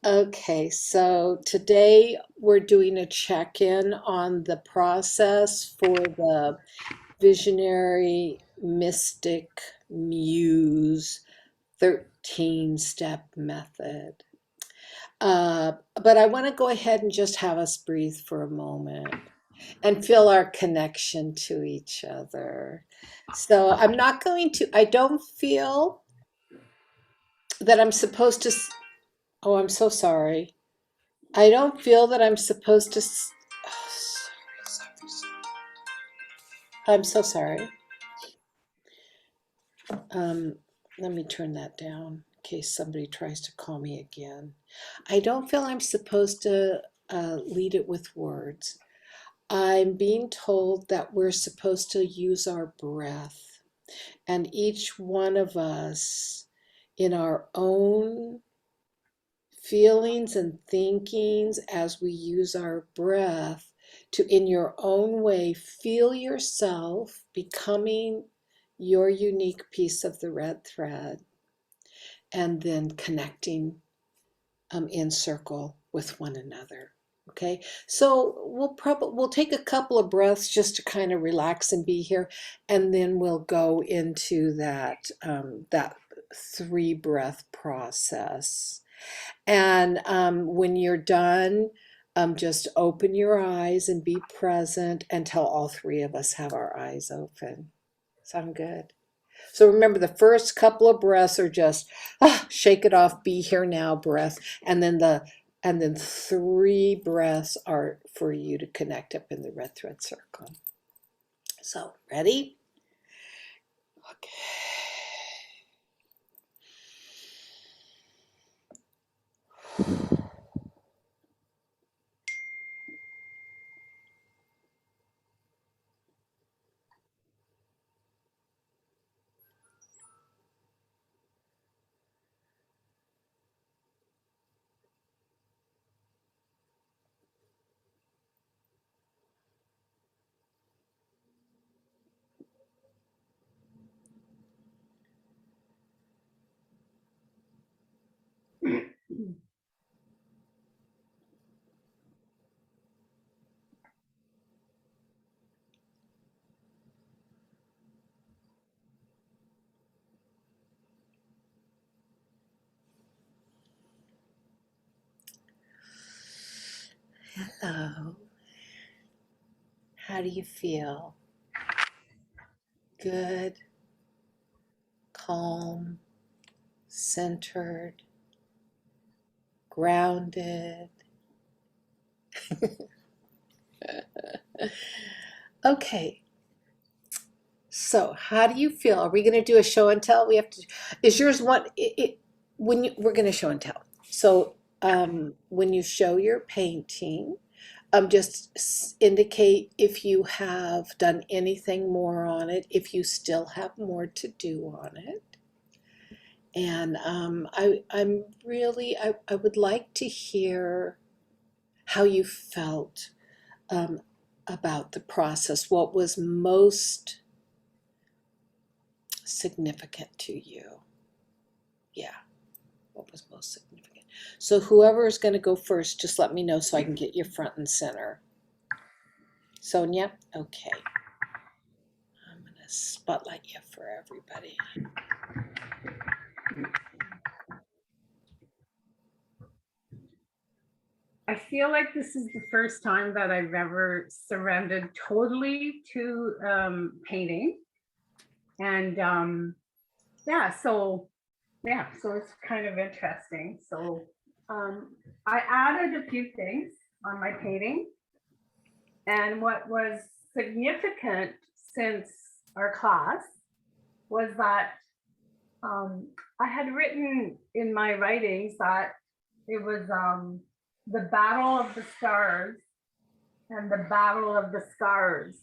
Okay, so today we're doing a check-in on the process for the Visionary Mystic Muse 13-step method. But I want to go ahead and just have us breathe for a moment and feel our connection to each other. So I'm not going to, I don't feel that I'm supposed to, oh, I'm so sorry. I don't feel that I'm supposed to. Oh, I'm so sorry. Um, Let me turn that down in case somebody tries to call me again. I don't feel I'm supposed to lead it with words. I'm being told that we're supposed to use our breath, and each one of us in our own feelings and thinkings as we use our breath to, in your own way, feel yourself becoming your unique piece of the red thread and then connecting in circle with one another. Okay, so we'll take a couple of breaths just to kind of relax and be here, and then we'll go into that 3 breath process. And when you're done, just open your eyes and be present until all 3 of us have our eyes open. Sound good? So remember, the first couple of breaths are just shake it off, be here now breath, and then 3 breaths are for you to connect up in the red thread circle. So ready? Okay. Hello. How do you feel? Good, calm, centered, grounded. Okay, so how do you feel? Are we going to do a show and tell? We have to. Is yours one? We're going to show and tell. So when you show your painting, just indicate if you have done anything more on it, if you still have more to do on it. And I'm really, I would like to hear how you felt um, about the process. What was most significant to you? Yeah, what was most significant? So whoever is going to go first, just let me know so I can get you front and center. Sonia? Okay. I'm going to spotlight you for everybody. I feel like this is the first time that I've ever surrendered totally to painting. And so it's kind of interesting. So I added a few things on my painting. And what was significant since our class was that I had written in my writings that it was the battle of the stars and the battle of the scars.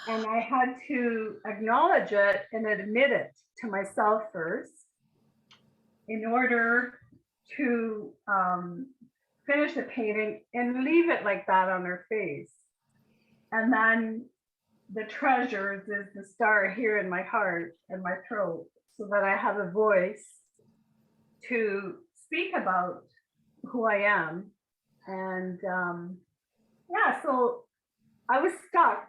And I had to acknowledge it and admit it to myself first in order to finish the painting and leave it like that on her face. And then the treasures is the star here in my heart and my throat so that I have a voice to speak about who I am. And yeah, so I was stuck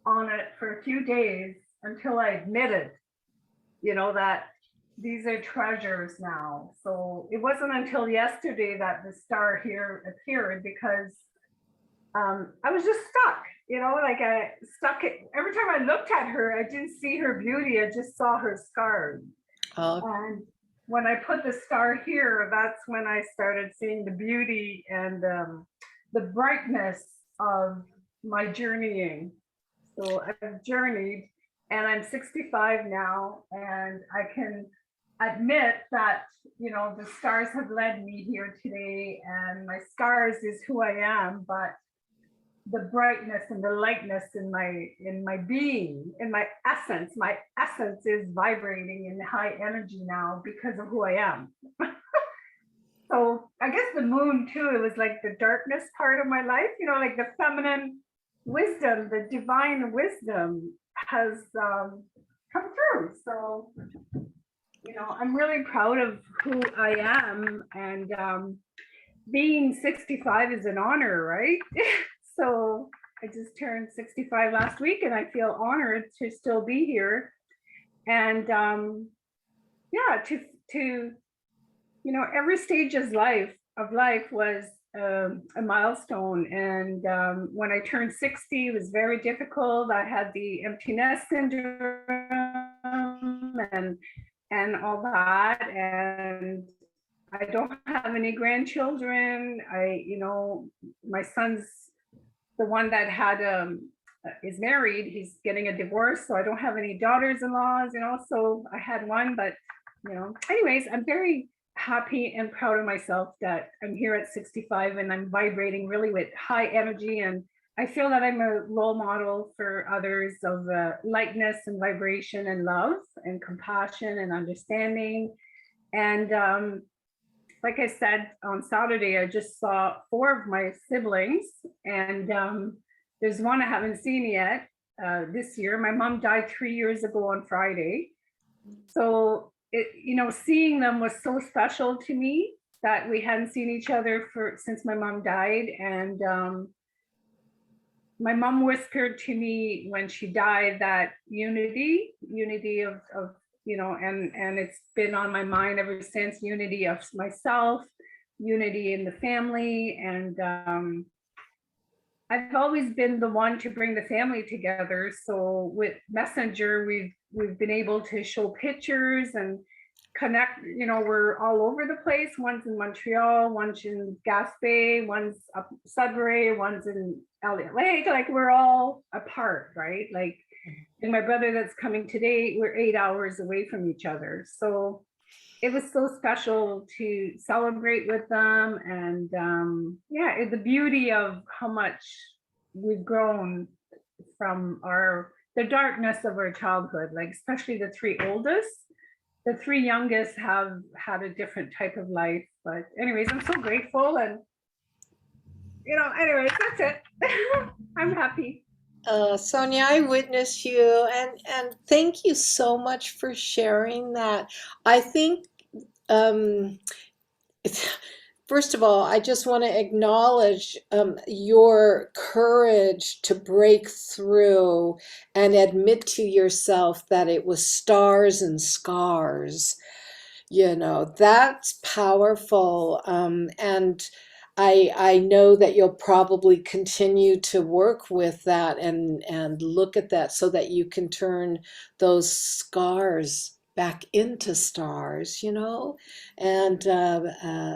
on it for a few days until I admitted, that these are treasures now. So it wasn't until yesterday that the star here appeared, because I was just stuck, like I stuck it. Every time I looked at her, I didn't see her beauty. I just saw her scars. Oh, And when I put the star here, that's when I started seeing the beauty and the brightness of my journeying. So I've journeyed, and I'm 65 now, and I can admit that, the stars have led me here today, and my scars is who I am, but the brightness and the lightness in my being, in my essence is vibrating in high energy now because of who I am. So I guess the moon too, it was like the darkness part of my life, like the feminine wisdom, the divine wisdom has come through. So, I'm really proud of who I am, and being 65 is an honor, right? So I just turned 65 last week, and I feel honored to still be here. And yeah, to every stage of life was a milestone. And when I turned 60, it was very difficult. I had the empty nest syndrome and all that. And I don't have any grandchildren. My son's the one that had is married. He's getting a divorce, so I don't have any daughters-in-laws. So I had one, but anyways, I'm very happy and proud of myself that I'm here at 65 and I'm vibrating really with high energy, and I feel that I'm a role model for others of lightness and vibration and love and compassion and understanding. And like I said, on Saturday, I just saw 4 of my siblings, and there's one I haven't seen yet this year. My mom died 3 years ago on Friday. So, seeing them was so special to me, that we hadn't seen each other since my mom died. And my mom whispered to me when she died that unity of and it's been on my mind ever since. Unity of myself, unity in the family. And I've always been the one to bring the family together. So with Messenger, we've been able to show pictures and connect. We're all over the place. One's in Montreal, one's in Gaspé, one's up Sudbury, one's in Elliott Lake. Like, we're all apart, right? Like, and my brother that's coming today, we're 8 hours away from each other. So it was so special to celebrate with them. And yeah, the beauty of how much we've grown from the darkness of our childhood, like especially the 3 oldest. The 3 youngest have had a different type of life. But anyways, I'm so grateful. And anyways, that's it. I'm happy. Sonia, I witnessed you, and thank you so much for sharing that. I think, um, first of all, I just want to acknowledge your courage to break through and admit to yourself that it was stars and scars. That's powerful. And I know that you'll probably continue to work with that and look at that so that you can turn those scars back into stars, and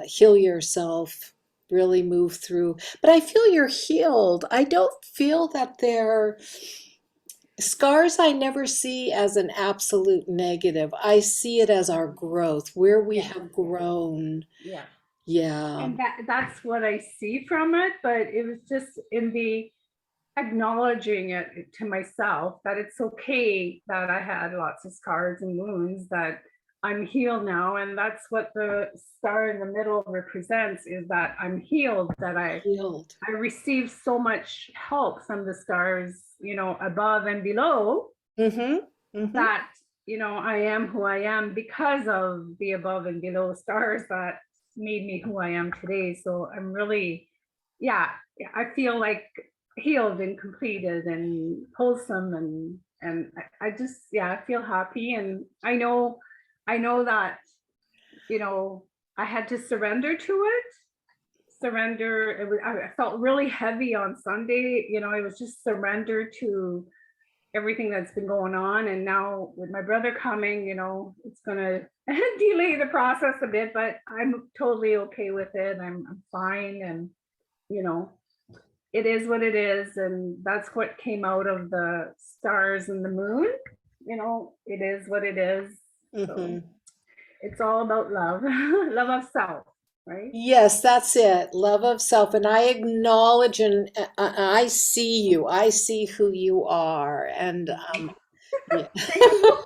heal yourself, really move through. But I feel you're healed. I don't feel that they're scars. I never see as an absolute negative. I see it as our growth, where we Yeah. have grown. Yeah. Yeah. And that's what I see from it. But it was just in the acknowledging it to myself, that it's okay that I had lots of scars and wounds, that I'm healed now. And that's what the star in the middle represents, is that I'm healed, that I Healed. received so much help from the stars, above and below, Mm-hmm. Mm-hmm. that I am who I am because of the above and below stars that made me who I am today. So I'm really, yeah, I feel like healed and completed and wholesome and I just, yeah, I feel happy. And I know that, you know, I had to surrender to it. Surrender. I felt really heavy on Sunday. It was just surrender to everything that's been going on. And now with my brother coming, it's gonna delay the process a bit, but I'm totally okay with it. I'm fine, and you know, it is what it is, and that's what came out of the stars and the moon. It is what it is. So Hmm. it's all about love, love of self, right? Yes, that's it. Love of self. And I acknowledge and I see you. I see who you are. And yeah. Thank you.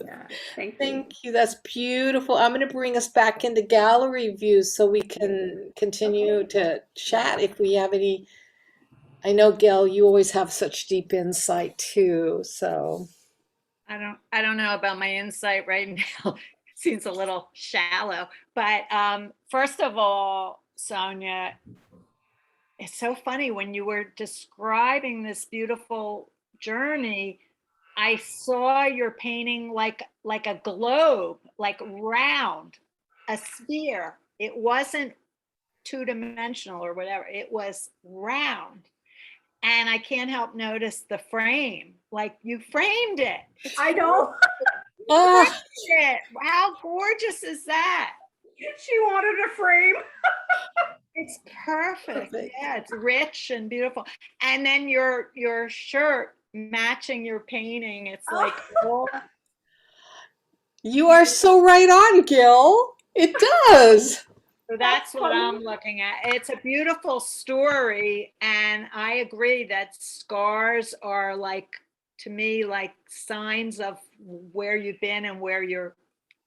Yeah, thank you. Thank you. That's beautiful. I'm going to bring us back into gallery views so we can continue Okay. to chat if we have any. I know, Gail, you always have such deep insight too. So, I don't know about my insight right now. Seems a little shallow. But first of all, Sonia, it's so funny when you were describing this beautiful journey, I saw your painting like a globe, like round, a sphere. It wasn't two-dimensional or whatever. It was round. And I can't help notice the frame. Like you framed it. It's I know. ah, it. How gorgeous is that? She wanted a frame. It's perfect. perfect. Yeah, it's rich and beautiful. And then your shirt matching your painting. It's like, oh, You are so right on, Gil. It does. so That's that's what funny. I'm looking at. It's a beautiful story, and I agree that scars are like, to me, like signs of where you've been and where you're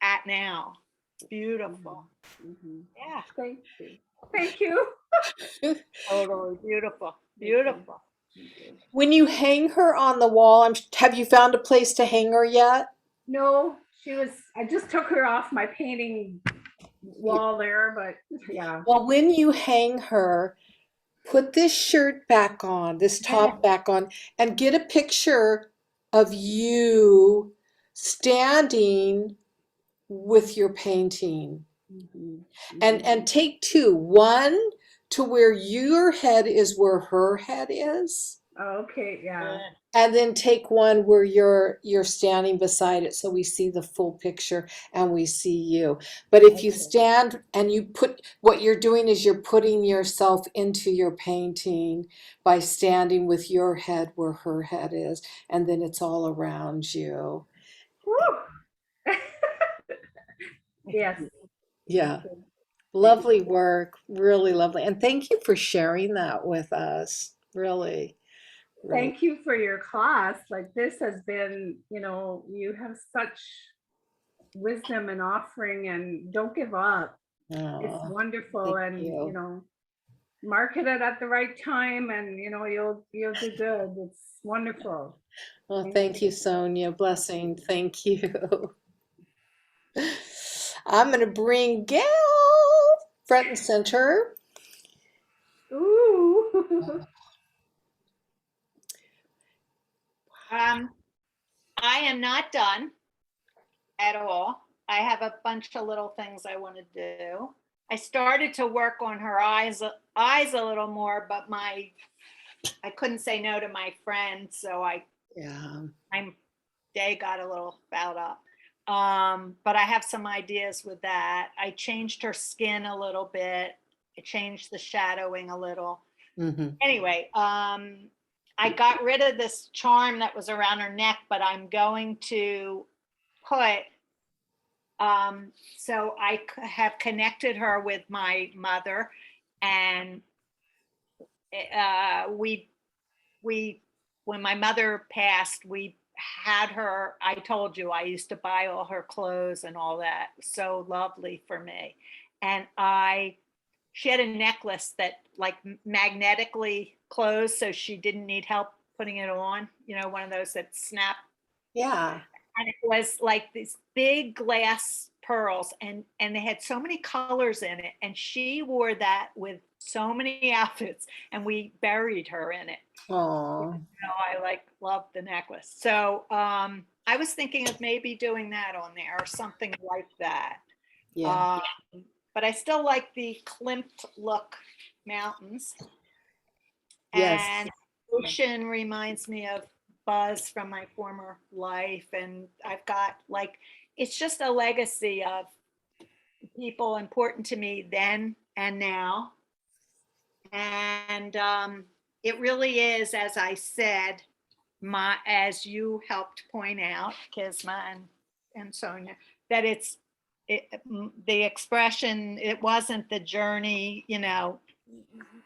at now. It's beautiful. Mhm. Yeah, Thank you. Thank you. totally beautiful. Beautiful. Thank you. When you hang her on the wall, have you found a place to hang her yet? No, I just took her off my painting wall there, but yeah. Well, when you hang her, put this shirt back on, this Yeah. top back on, and get a picture of you standing with your painting. Mhm. And take two. One to where your head is where her head is. Okay, yeah. Good. And then take one where you're standing beside it so we see the full picture and we see you. But if you Okay. stand and you put what you're doing is you're putting yourself into your painting by standing with your head where her head is, and then it's all around you. Woo! Yes. Thank Yeah. you. Thank Lovely you. work. Really lovely. And thank you for sharing that with us. Really, really. Thank you for your class. Like this has been, you have such wisdom and offering, and don't give up. It's Oh, wonderful, thank and you. market it at the right time, and you'll do good. It's wonderful. Well, Thank thank you, you. Sonia. Blessing. Thank you. I'm going to bring Gail front and center. Ooh. Um, I am not done at all. I have a bunch of little things I want to do. I started to work on her eyes a little more, but I couldn't say no to my friend, so Yeah. my day got a little fouled up. But I have some ideas with that. I changed her skin a little bit. I changed the shadowing a little. Hmm. Anyway, I got rid of this charm that was around her neck, but I'm going to put so I have connected her with my mother, and we when my mother passed, we had her. I told you I used to buy all her clothes and all that. So lovely for me, and she had a necklace that like magnetically closed, so she didn't need help putting it on. One of those that snap Yeah. And it was like these big glass pearls, and they had so many colors in it, and she wore that with so many outfits, and we buried her in it. Oh, I like love the necklace. So I was thinking of maybe doing that on there or something like that. yeah. Um, but I still like the Klimt look mountains. Yes. And ocean reminds me of Buzz from my former life. And I've got like, it's just a legacy of people important to me then and now. And it really is, as I said, as you helped point out, Kisma and Sonia, that the expression, it wasn't the journey,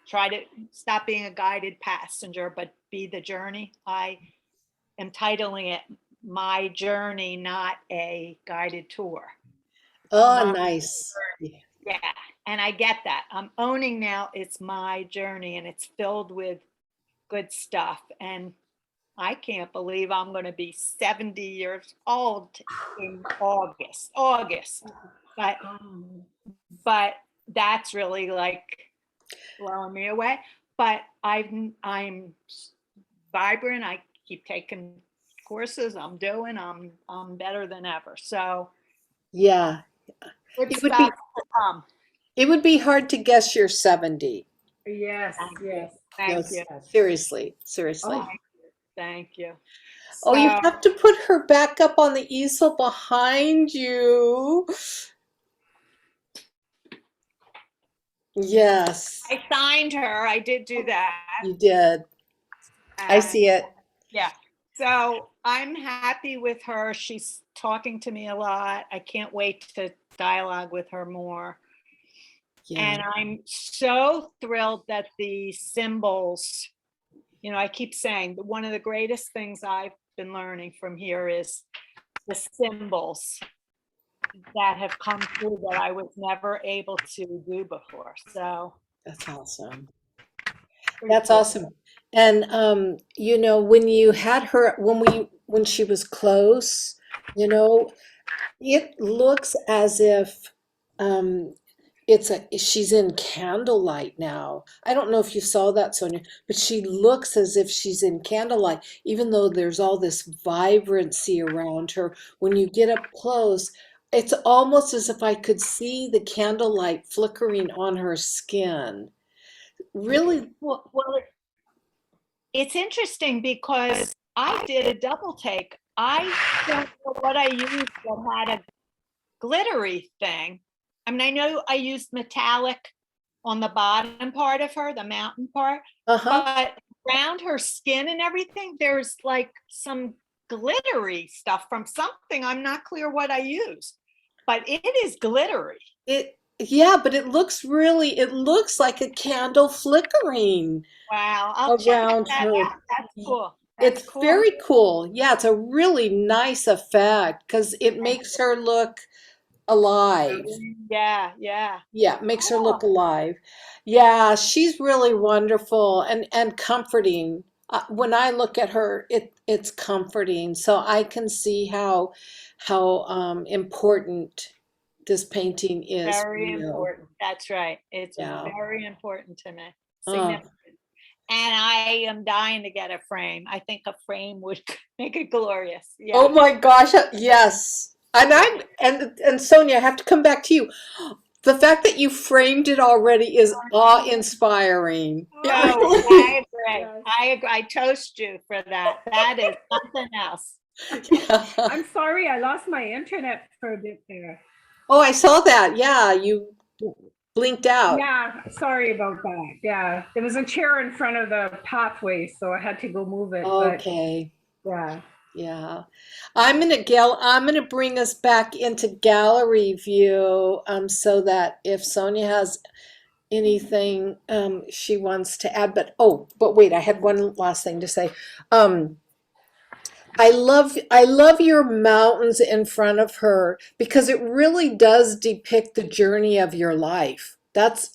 try to stop being a guided passenger, but be the journey. I am titling it My Journey, not a guided tour. Oh, My, nice. yeah, and I get that. I'm owning now it's my journey and it's filled with good stuff. And I can't believe I'm going to be 70 years old in August. But but that's really like blowing me away. But I'm vibrant. I keep taking courses. I'm better than ever. So Yeah. good It would be stuff to come. it would be hard to guess you're 70. Yes, Thank you. yes, No, Thank you. yes. seriously, seriously. Oh, Thank you. Oh, you So have to put her back up on the easel behind you. Yes, I signed her. I did do that. you did. I And see it. yeah. So I'm happy with her. She's talking to me a lot. I can't wait to dialogue with her more. Yeah. And I'm so thrilled that the symbols, I keep saying that one of the greatest things I've been learning from here is the symbols that have come through that I was never able to do before. So That's awesome. pretty That's cool. awesome. And when you had her when she was close, it looks as if um she's in candlelight now. I don't know if you saw that, Sonia, but she looks as if she's in candlelight, even though there's all this vibrancy around her. When you get up close, it's almost as if I could see the candlelight flickering on her skin. Really, Well, it's interesting because I did a double take. I don't know what I used that had a glittery thing. I mean, I know I used metallic on the bottom part of her, the mountain part, uh-huh. but around her skin and everything, there's like some glittery stuff from something. I'm not clear what I used, but it is glittery. Yeah, but it looks like a candle flickering Wow, I'll check around that her. out. That's cool. That's It's cool. very cool. Yeah, it's a really nice effect because it makes her look alive. Yeah, yeah. Yeah, it makes her look Cool. alive. Yeah, she's really wonderful and comforting. When I look at her, it's comforting. So I can see how important this painting is for Very you. important. That's right. It's Yeah. very important to me. Oh, Significant. And I am dying to get a frame. I think a frame would make it glorious. oh Yeah. my gosh, yes. And Sonia, I have to come back to you. The fact that you framed it already is awe-inspiring. It Oh, really I agree. yes. I agree. I toast you for that. That is something else. yeah. I'm sorry, I lost my internet for a bit there. Oh, I saw that. Yeah, you blinked out. Yeah, sorry about that. Yeah, there was a chair in front of the pathway, so I had to go move it. But Okay. yeah, Yeah. I'm gonna bring us back into gallery view so that if Sonia has anything she wants to add, but wait, I had one last thing to say. Um I love your mountains in front of her because it really does depict the journey of your life.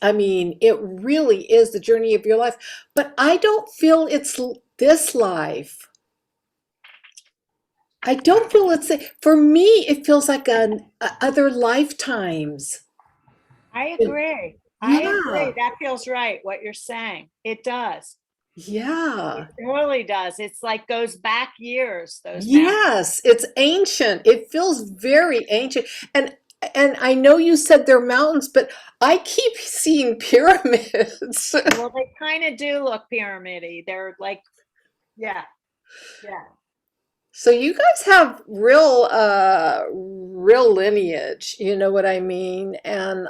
I mean, it really is the journey of your life, but I don't feel it's this life. I don't feel it's, for me, it feels like other lifetimes. I agree. I agree. Yeah, That feels right, what you're saying. It does. yeah. It really does. It's like goes back years, those mountains. Yes, it's ancient. It feels very ancient. And and I know you said they're mountains, but I keep seeing pyramids. Well, they kind of do look pyramidy. They're like, yeah, yeah. So you guys have real lineage, you know what I mean? And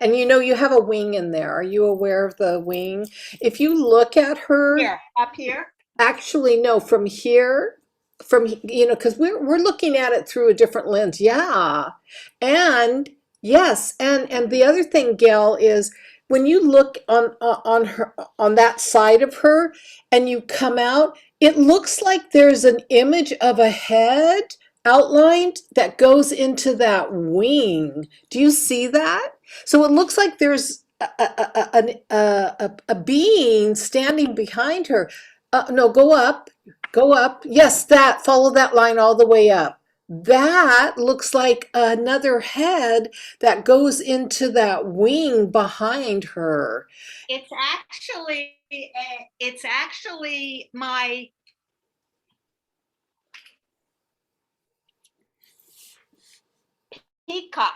you know you have a wing in there. Are you aware of the wing? If you look at her, Here, up here. actually, no, from here, you know, because we're looking at it through a different lens. Yeah. And yes, and the other thing, Gail, is when you look on her on that side of her and you come out, it looks like there's an image of a head outlined that goes into that wing. Do you see that? So it looks like there's a being standing behind her. No, go up, go up. Yes, that, follow that line all the way up. That looks like another head that goes into that wing behind her. It's actually my peacock,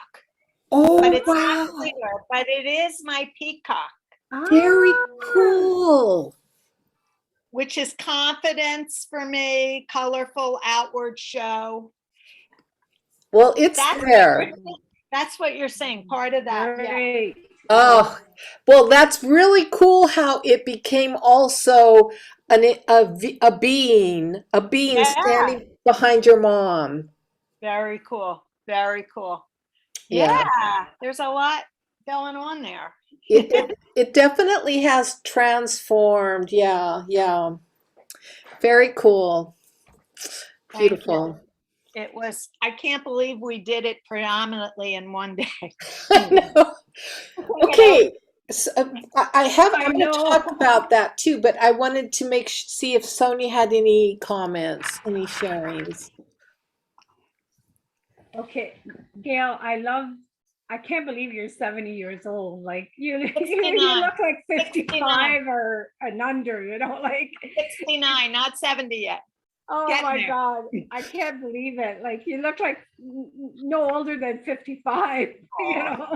but Oh, it's not wow. clear, but it is my peacock, Very Ah, cool. which is confidence for me, colorful outward show. Well, it's That's what you're there. saying. That's what you're saying. Part of that. Yeah. great. Oh, well, that's really cool how it became also a being Yeah. standing behind your mom. Very cool. Very cool. Yeah. Yeah. There's a lot going on there. It definitely has transformed. Yeah, yeah. Very cool. Thank you. Beautiful. It was, I can't believe we did it predominantly in one day. I know. You know, Okay. So, I I'm going to know. talk about that too, but I wanted to see if Sonia had any comments, any sharings. Okay, Gail, I can't believe you're 70 years old. Like you 69, look like 69, 55 or an under, like, 69, not 70 yet. oh Getting my there. God, I can't believe it. Like you look like no older than 55,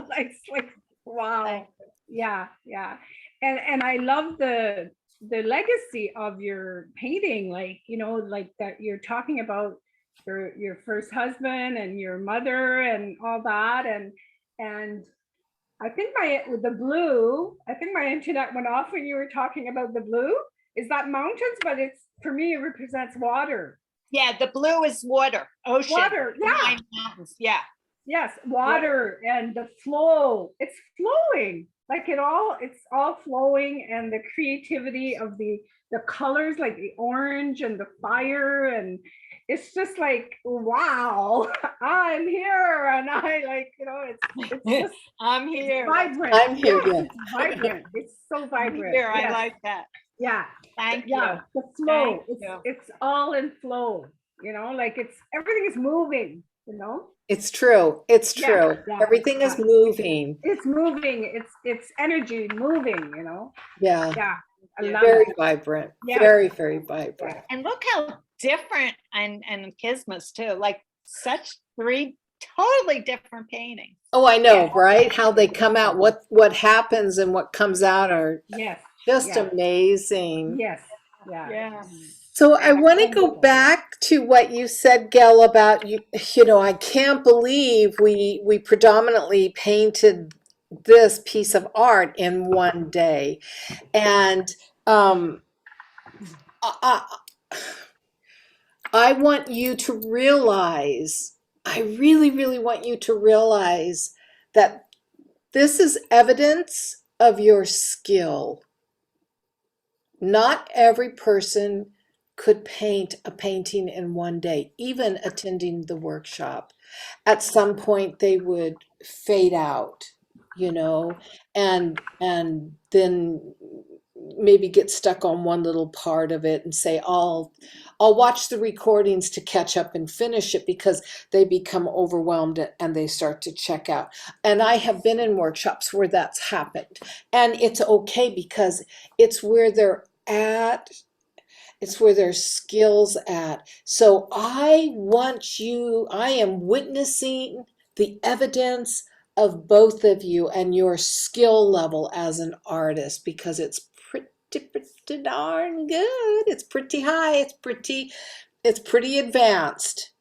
like it's like, wow. Thank Yeah, yeah. And I love the legacy of your painting, like, like that you're talking about your first husband and your mother and all that. And I think I think my internet went off when you were talking about the blue. Is that mountains? But it's, for me, it represents water. Yeah, the blue is water, ocean, Water, yeah. nine mountains. Yeah. Yes, water and the flow. It's flowing. Like it's all flowing, and the creativity of the colors, like the orange and the fire, and it's just like, wow, I'm here, and I like, it's just I'm it's here. vibrant. I'm here, Yes, yeah. it's vibrant. It's so I'm vibrant. here. I Yes. like that. Yeah. Thank Yeah, you. the flow. Thank It's you. it's all in flow, like it's everything is moving, It's true. It's Yeah, true. yeah, Everything is yeah. moving. It's moving. It's energy moving, Yeah. Yeah, I Yeah. love Very it. vibrant. Yeah. Very, very vibrant. And look how different, and Kismas too, like such three totally different paintings. Oh, I know, Yeah. right? How they come out, what happens and what comes out are Yes. just Yeah. amazing. Yes. Yeah. Yeah. So I want to go Wonderful. back to what you said, Gail, about I can't believe we predominantly painted this piece of art in one day. And I, I want you to realize, I really, really want you to realize that this is evidence of your skill. Not every person could paint a painting in one day, even attending the workshop. At some point, they would fade out, and then maybe get stuck on one little part of it and say, I'll watch the recordings to catch up and finish it, because they become overwhelmed and they start to check out. And I have been in workshops where that's happened. And it's okay, because it's where they're at, it's where their skills at. So I am witnessing the evidence of both of you and your skill level as an artist, because it's pretty darn good. It's pretty high. It's pretty advanced.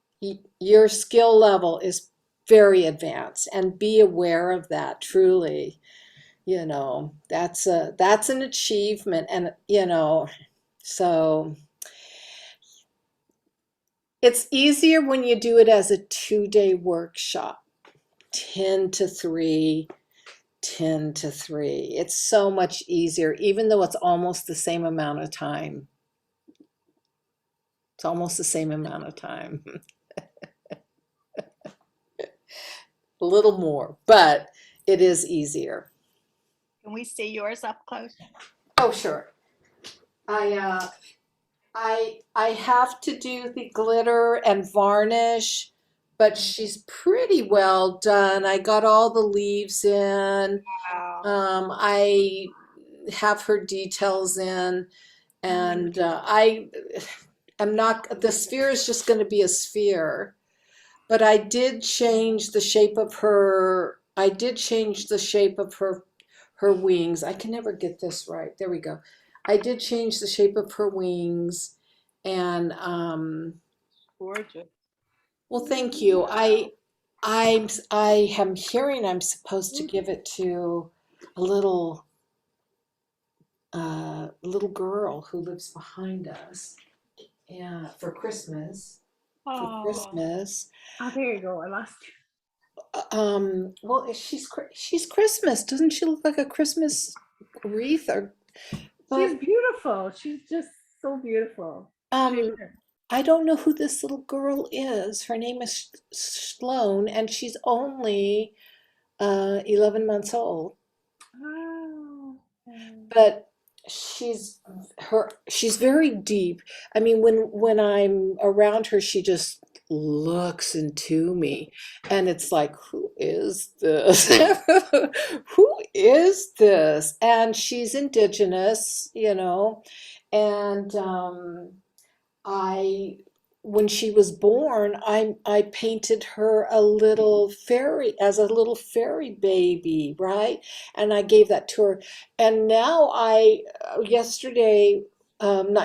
Your skill level is very advanced, and be aware of that. Truly, that's an achievement. And so it's easier when you do it as a 2-day workshop, 10 to 3, 10 to 3. It's so much easier, even though it's almost the same amount of time. It's almost the same amount of time. A little more, but it is easier. Can we see yours up close? Oh, sure. I have to do the glitter and varnish, but she's pretty well done. I got all the leaves in. Wow. I have her details in, and the sphere is just going to be a sphere. But I did change the shape of her. I did change the shape of her wings. I can never get this right. There we go. I did change the shape of her wings, and Gorgeous. well, thank you. I am hearing I'm supposed to give it to a little girl who lives behind us, yeah, for Christmas. For Oh, Christmas. Oh, there you go. I lost you. Well, she's Christmas. Doesn't she look like a Christmas wreath? She's But beautiful. She's just so beautiful. um, I don't know who this little girl is. Her name is Sloan, and she's only 11 months old. Oh. But she's very deep. I mean, when I'm around her, she just looks into me, and it's like, who is this? Who is this? And she's indigenous, and I when she was born, I painted her as a little fairy baby, right? And I gave that to her. And now not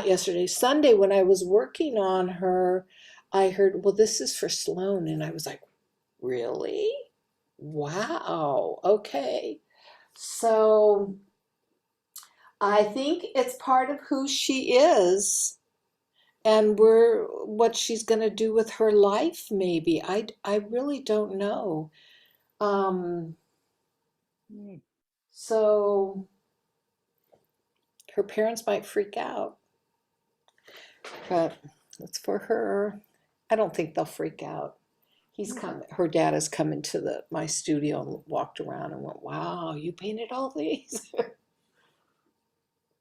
yesterday, Sunday, when I was working on her, I heard, well, this is for Sloan. And I was like, really? Wow. Okay. So I think it's part of who she is, and what she's going to do with her life, maybe. I really don't know. Um, mm, so her parents might freak out, but it's for her. I don't think they'll freak out. Her dad has come into my studio and walked around and went, wow, you painted all these.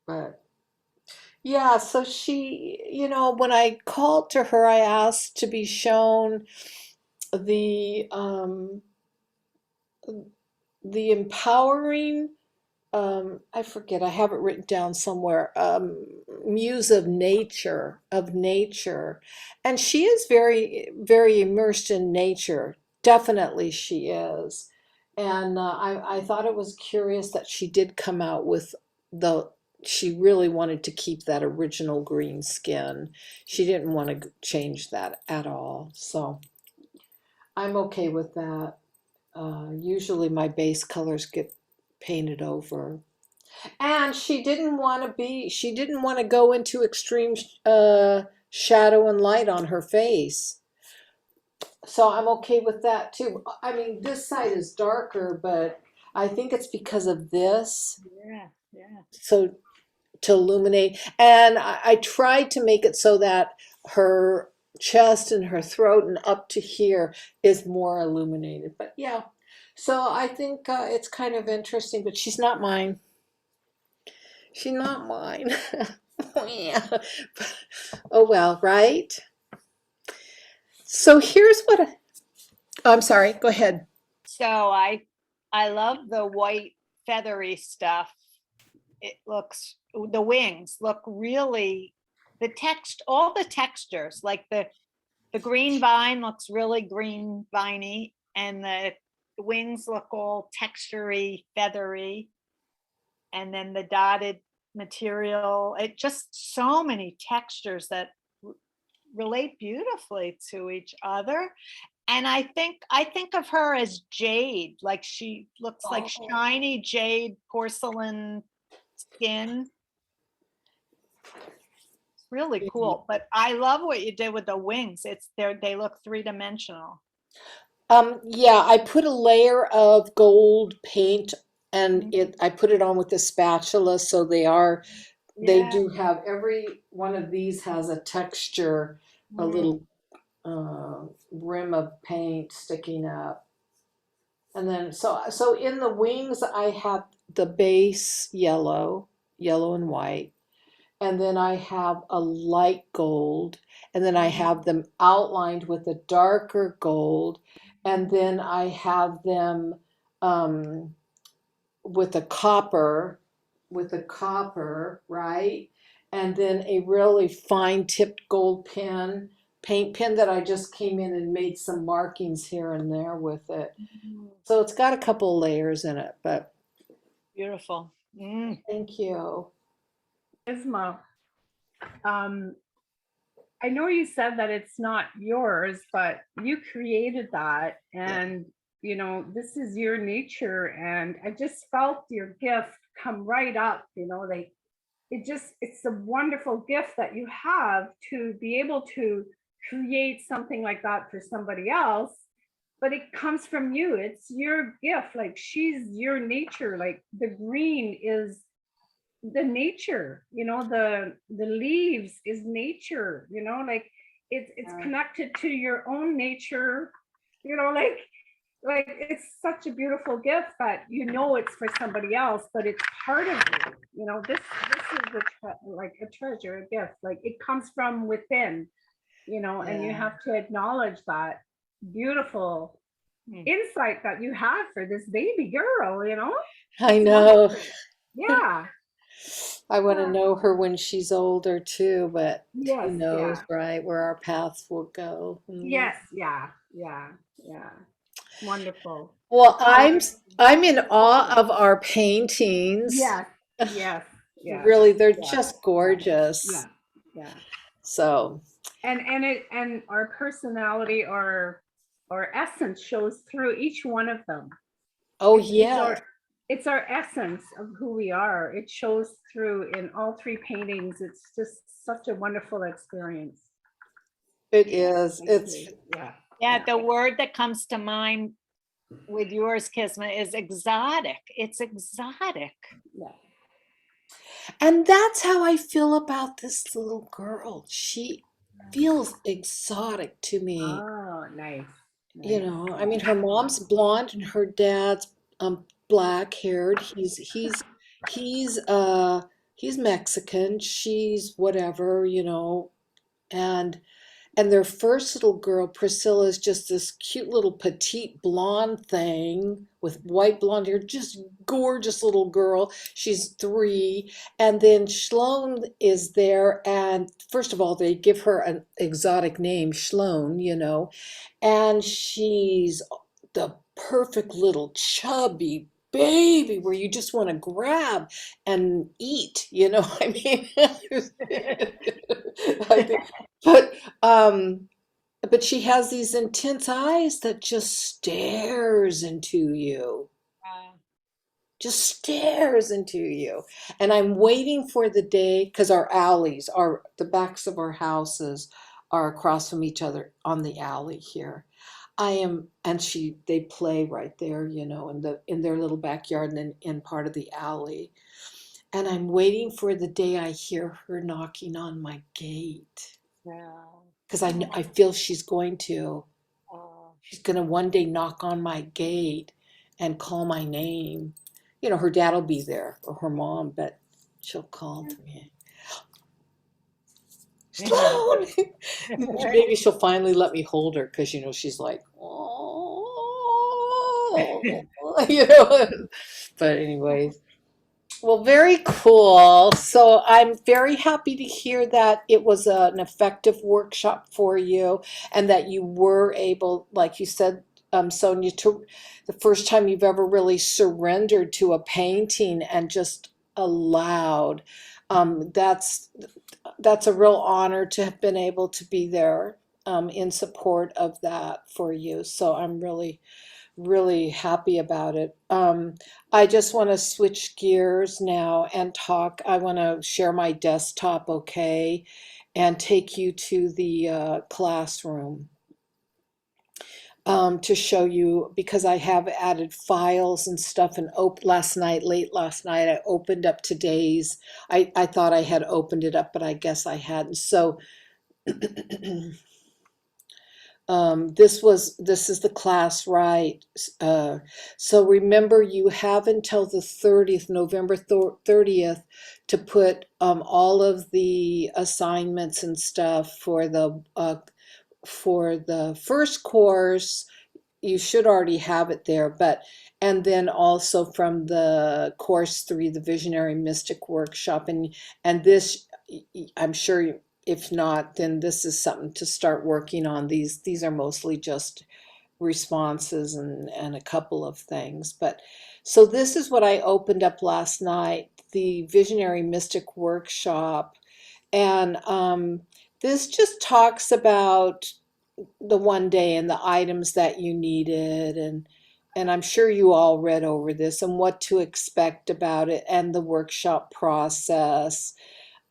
But yeah, so when I called to her, I asked to be shown the empowering, I forget, I have it written down somewhere, muse of nature. And she is very, very immersed in nature. Definitely she is. And I thought it was curious that she did come out with she really wanted to keep that original green skin. She didn't want to change that at all. So I'm okay with that. Usually my base colors get painted over. And she didn't want to go into extreme shadow and light on her face. So I'm okay with that too. I mean, this side is darker, but I think it's because of this. yeah, yeah. So to illuminate. And I tried to make it so that her chest and her throat and up to here is more illuminated. But yeah, so I think it's kind of interesting, but she's not mine. She's not mine. Yeah. Oh well, right? So here's what I'm sorry, go ahead. So I love the white feathery stuff. It looks, the wings look really, all the textures, like the green vine looks really green viney, and the wings look all textury, feathery. And then the dotted material, it just so many textures that relate beautifully to each other. And I think of her as jade, like she looks like Oh. shiny jade porcelain skin. It's really cool. But I love what you did with the wings. They look three-dimensional. Yeah, I put a layer of gold paint and I put it on with a spatula so they Yeah. do have, every one of these has a texture, a little rim of paint sticking up. And then so in the wings I have the base yellow and white. And then I have a light gold, and then I have them outlined with a darker gold, and then I have them um, with a copper, right? And then a really fine tipped gold pen, paint pen that I just came in and made some markings here and there with it. So it's got a couple layers in it, but Beautiful. thank you. Isma, um, I know you said that it's not yours, but you created that, and you know, this is your nature, and I just felt your gift come right up, you know, like it's a wonderful gift that you have to be able to create something like that for somebody else, but it comes from you. It's your gift. Like, she's your nature. Like, the green is the nature, you know, the leaves is nature, you know, like it's connected to your own nature, you know, like it's such a beautiful gift that you know it's for somebody else, but it's part of you, you know. This is like a treasure, a gift, like it comes from within, you know, and you Yeah. have to acknowledge that beautiful insight that you have for this baby girl, you know. I It's know. wonderful. Yeah. I want to Yeah. know her when she's older too, but who Yes, knows, yeah. right, where our paths will go. Yes, yeah, yeah, yeah. Wonderful. Well, Um, I'm in awe of our paintings. yes, yes, yes, Really, they're yeah, just yeah, gorgeous. yeah, yeah. So, And our personality, our essence shows through each one of them. oh It's yeah, our essence of who we are. It shows through in all three paintings. It's just such a wonderful experience. it is. Thank It's you. Yeah. Yeah, the word that comes to mind with yours, Kismet, is exotic. It's exotic. Yeah. and that's how I feel about this little girl. She feels exotic to me. Oh, nice. You Nice. know, I mean, her mom's blonde and her dad's black haired. He's he's Mexican. She's whatever, you know, and their first little girl, Priscilla, is just this cute little petite blonde thing with white blonde hair, just gorgeous little girl. She's 3. And then Sloane is there. And first of all, they give her an exotic name, Sloane, you know, and she's the perfect little chubby baby where you just want to grab and eat, you know. I mean, I think, but um, but she has these intense eyes that just stares into you, just stares into you. And I'm waiting for the day because our alleys are the backs of our houses are across from each other on the alley here. I am, and they play right there, you know, in their little backyard and in part of the alley. And I'm waiting for the day I hear her knocking on my gate because I feel she's going to. She's going to one day knock on my gate and call my name. You know, her dad will be there or her mom, but She'll call me. Sloan! Maybe she'll finally let me hold her because, she's like, oh, But anyways, well, very cool. So I'm very happy to hear that it was an effective workshop for you and that you were able, like you said, Sonia, to the first time you've ever really surrendered to a painting and just allowed. That's a real honor to have been able to be there in support of that for you. So I'm really, really happy about it. I just want to switch gears now and talk. I want to share my desktop, okay, and take you to the classroom to show you because I have added files and stuff. And late last night, I opened up today's. I thought I had opened it up, but I guess I hadn't. So this is the class, right? So remember, you have until the 30th, November 30th, to put all of the assignments and stuff for the first course. You should already have it there, and then also from the course 3, the Visionary Mystic Workshop, and this, I'm sure. If not, then this is something to start working on. These are mostly just responses and a couple of things. But so this is what I opened up last night, the Visionary Mystic Workshop. And this just talks about the one day and the items that you needed. And I'm sure you all read over this and what to expect about it and the workshop process.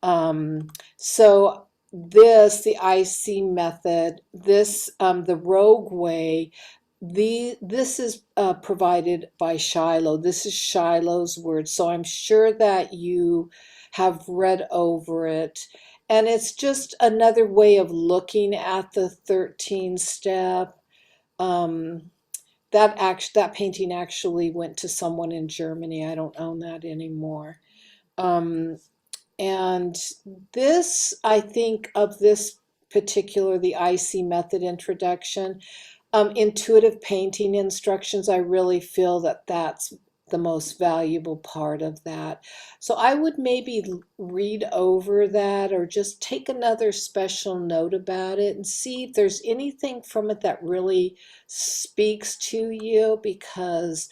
So the IC method, the Rogue Way, this is provided by Shiloh. This is Shiloh's word. So I'm sure that you have read over it. And it's just another way of looking at the 13 step. That painting actually went to someone in Germany. I don't own that anymore. And this, I think of this particular, the IC method introduction, intuitive painting instructions, I really feel that that's the most valuable part of that. So I would maybe read over that or just take another special note about it and see if there's anything from it that really speaks to you, because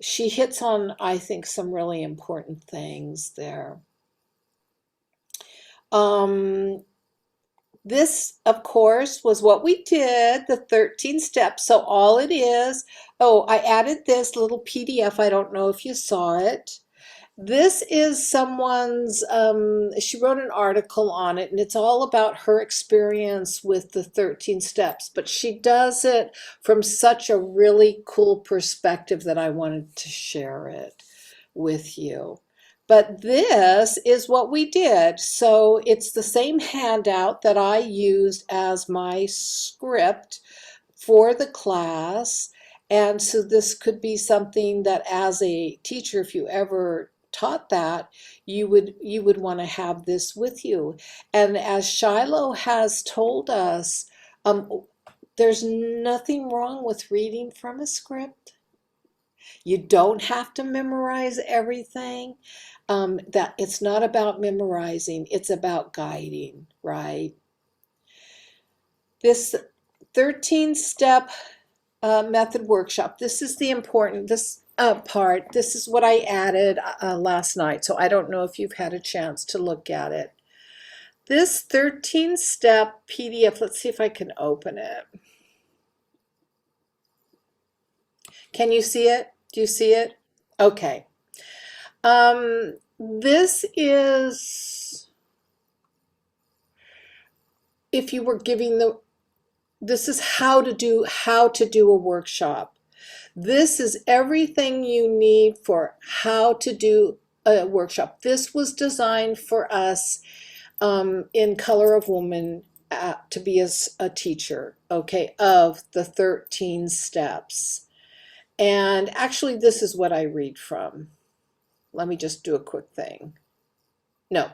she hits on, I think, some really important things there. This, of course, was what we did, the 13 steps. So all it is, I added this little PDF. I don't know if you saw it. This is someone's, she wrote an article on it, and it's all about her experience with the 13 steps, but she does it from such a really cool perspective that I wanted to share it with you. But this is what we did. So it's the same handout that I used as my script for the class. And so this could be something that as a teacher, if you ever taught that, you would want to have this with you. And as Shiloh has told us, there's nothing wrong with reading from a script. You don't have to memorize everything. That it's not about memorizing, it's about guiding, right? This 13-step method workshop, this is the important, part. This is what I added last night, so I don't know if you've had a chance to look at it. This 13-step PDF, let's see if I can open it. Can you see it? Do you see it? Okay. This is, if you were giving this is how to do a workshop. This is everything you need for how to do a workshop. This was designed for us in Color of Woman to be a teacher, okay, of the 13 steps. And actually, this is what I read from. Let me just do a quick thing. No.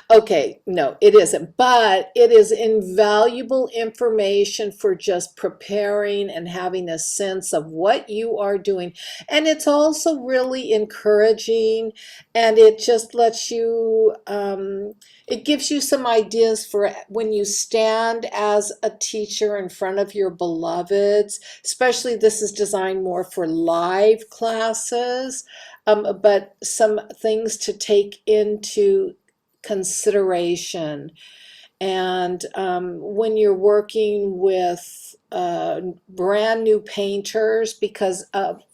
Okay, no, it isn't, but it is invaluable information for just preparing and having a sense of what you are doing. And it's also really encouraging, and it just lets you, it gives you some ideas for when you stand as a teacher in front of your beloveds, especially this is designed more for live classes, but some things to take into consideration. And when you're working with brand new painters, because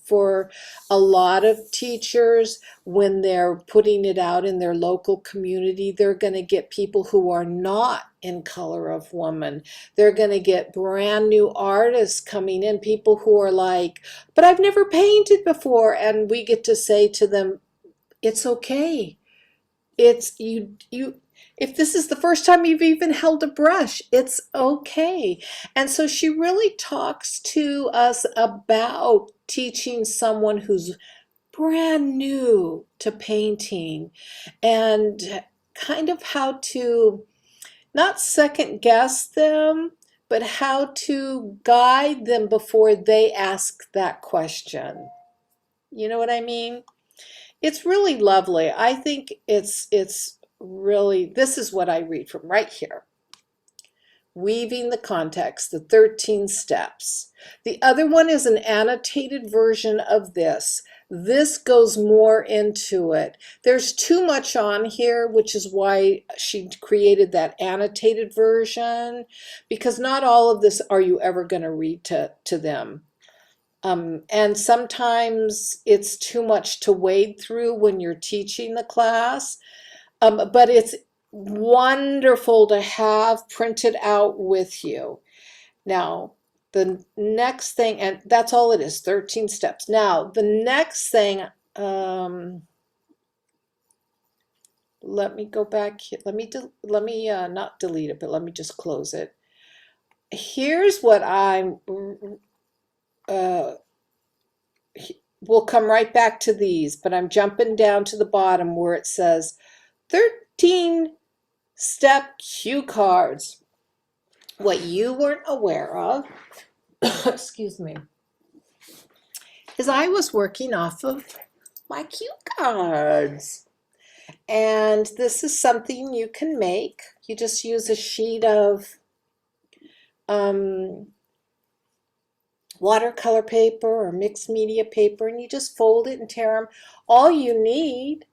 for a lot of teachers, when they're putting it out in their local community, they're going to get people who are not in Color of Woman. They're going to get brand new artists coming in, people who are like, but I've never painted before. And we get to say to them, it's okay. It's you if this is the first time you've even held a brush, it's okay. And so she really talks to us about teaching someone who's brand new to painting and kind of how to not second guess them, but how to guide them before they ask that question. You know what I mean? It's really lovely. I think it's really, this is what I read from right here. Weaving the Context, the 13 steps. The other one is an annotated version of this. This goes more into it. There's too much on here, which is why she created that annotated version, because not all of this are you ever going to read to them. And sometimes it's too much to wade through when you're teaching the class, but it's wonderful to have printed out with you. Now, the next thing, and that's all it is, 13 steps. Now, the next thing, let me go back here. Let me not delete it, but let me just close it. Here's what I'm we'll come right back to these, but I'm jumping down to the bottom where it says 13 step cue cards. What you weren't aware of, excuse me, is I was working off of my cue cards. And this is something you can make. You just use a sheet of watercolor paper or mixed media paper, and you just fold it and tear them. All you need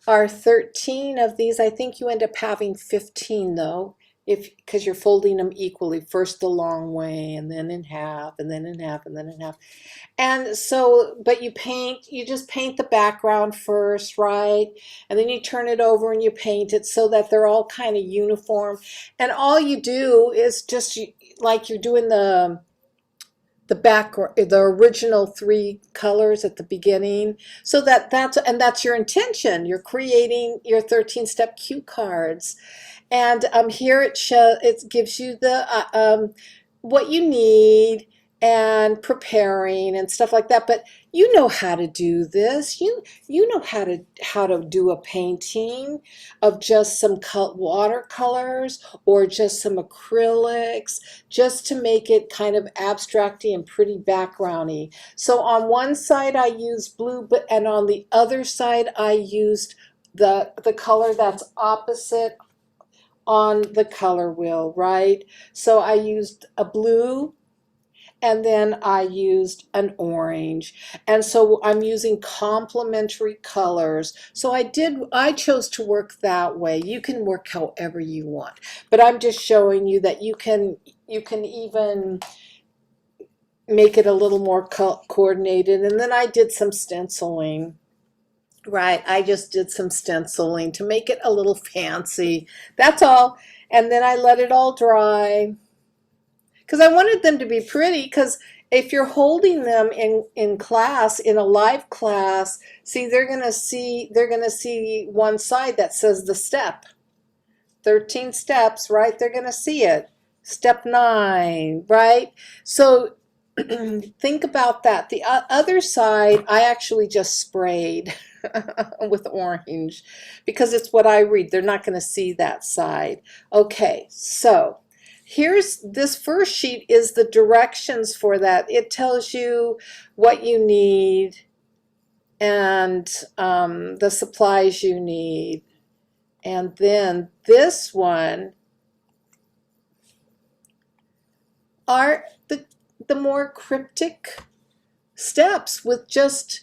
are 13 of these. I think you end up having 15 though, because you're folding them equally, first the long way and then in half and then in half and then in half. And so, but you just paint the background first, right? And then you turn it over and you paint it so that they're all kind of uniform. And all you do is just like you're doing the original 3 colors at the beginning, so that's your intention. You're creating your 13-step cue cards, and here it gives you the what you need and preparing and stuff like that. But you know how to do this. You know how to do a painting of just some watercolors or just some acrylics, just to make it kind of abstracty and pretty backgroundy. So on one side I used blue, and on the other side I used the color that's opposite on the color wheel, right? So I used a blue, and then I used an orange. And so I'm using complementary colors. So I chose to work that way. You can work however you want, but I'm just showing you that you can even make it a little more coordinated. And then I did some stenciling. Right, I just did some stenciling to make it a little fancy. That's all. And then I let it all dry, because I wanted them to be pretty, because if you're holding them in class, in a live class, see, they're gonna see one side that says the step. 13 steps, right? They're gonna see it. Step 9, right? So think about that. The other side, I actually just sprayed with orange because it's what I read. They're not going to see that side. Okay, so here's this first sheet is the directions for that. It tells you what you need and the supplies you need. And then this one are the more cryptic steps with just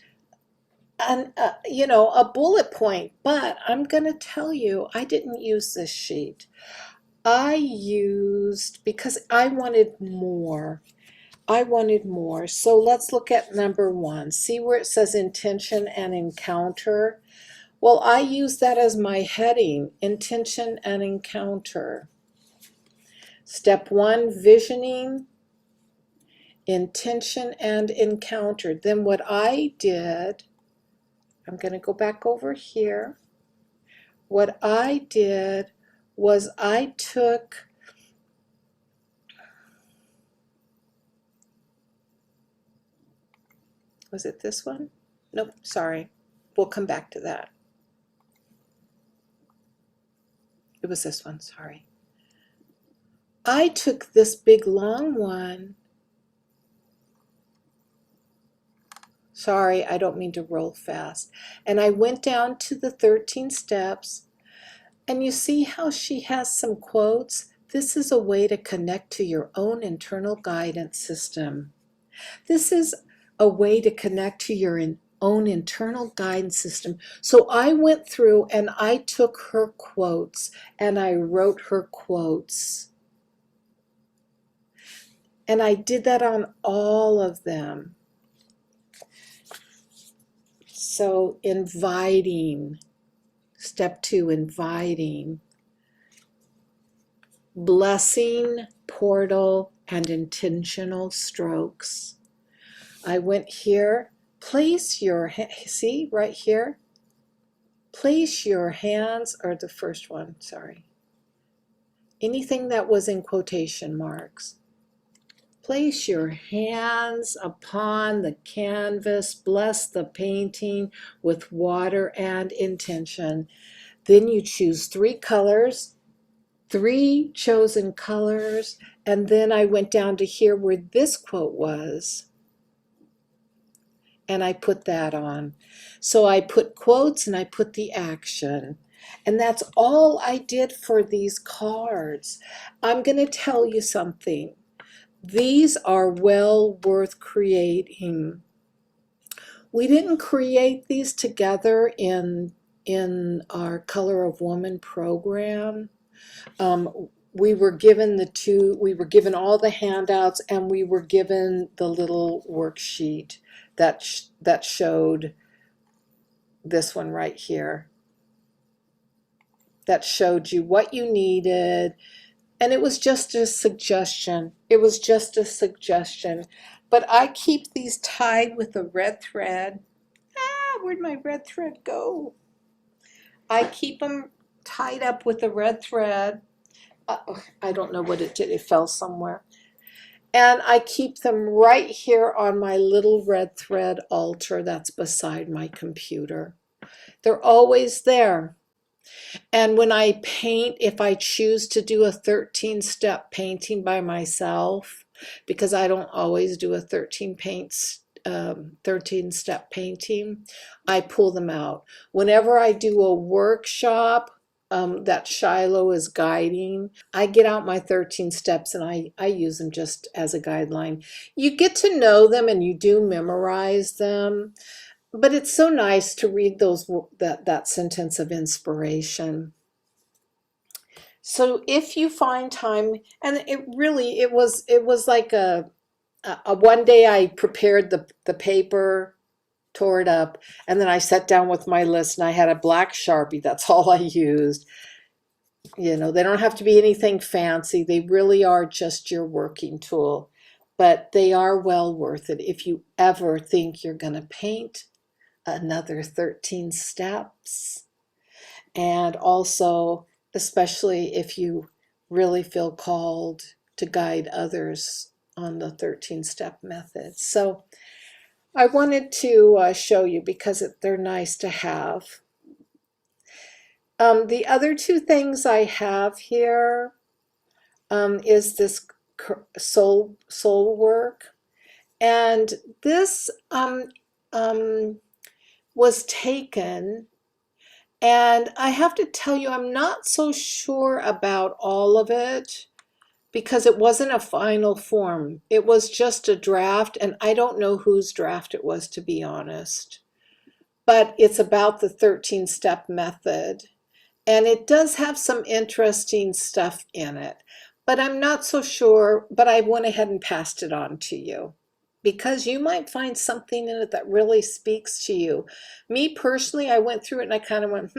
a bullet point. But I'm going to tell you, I didn't use this sheet. I used, because I wanted more. I wanted more. So let's look at number 1. See where it says intention and encounter? Well, I use that as my heading, intention and encounter. Step 1, visioning, intention and encounter. Then what I did, I'm going to go back over here. What I did was I took was it this one? Nope, sorry. We'll come back to that. It was this one, sorry. I took this big long one. Sorry, I don't mean to roll fast. And I went down to the 13 steps. And you see how she has some quotes? This is a way to connect to your own internal guidance system. This is a way to connect to your own internal guidance system. So I went through and I took her quotes and I wrote her quotes. And I did that on all of them. So inviting, step 2, inviting, blessing, portal, and intentional strokes. I went here, place your, see right here? Place your hands, or the first one, sorry. Anything that was in quotation marks. Place your hands upon the canvas, bless the painting with water and intention. Then you choose 3 colors, 3 chosen colors, and then I went down to here where this quote was, and I put that on. So I put quotes and I put the action. And that's all I did for these cards. I'm going to tell you something. These are well worth creating. We didn't create these together in our Color of Woman program. We were given we were given all the handouts, and we were given the little worksheet that showed this one right here. That showed you what you needed. And it was just a suggestion. It was just a suggestion. But I keep these tied with a red thread. Where'd my red thread go? I keep them tied up with a red thread. I don't know what it did. It fell somewhere. And I keep them right here on my little red thread altar that's beside my computer. They're always there. And when I paint, if I choose to do a 13-step painting by myself, because I don't always do a 13-step painting, I pull them out. Whenever I do a workshop that Shiloh is guiding, I get out my 13 steps and I use them just as a guideline. You get to know them and you do memorize them. But it's so nice to read that sentence of inspiration. So if you find time, and it was like a one day I prepared the paper, tore it up, and then I sat down with my list and I had a black Sharpie. That's all I used. They don't have to be anything fancy. They really are just your working tool, but they are well worth it if you ever think you're going to paint another 13 steps. And also, especially if you really feel called to guide others on the 13-step method. So I wanted to show you because they're nice to have. The other two things I have here is this soul work, and this was taken, and I have to tell you, I'm not so sure about all of it because it wasn't a final form. It was just a draft, and I don't know whose draft it was, to be honest. But it's about the 13-step method, and it does have some interesting stuff in it. But I'm not so sure, but I went ahead and passed it on to you because you might find something in it that really speaks to you. Me personally, I went through it and I kind of went,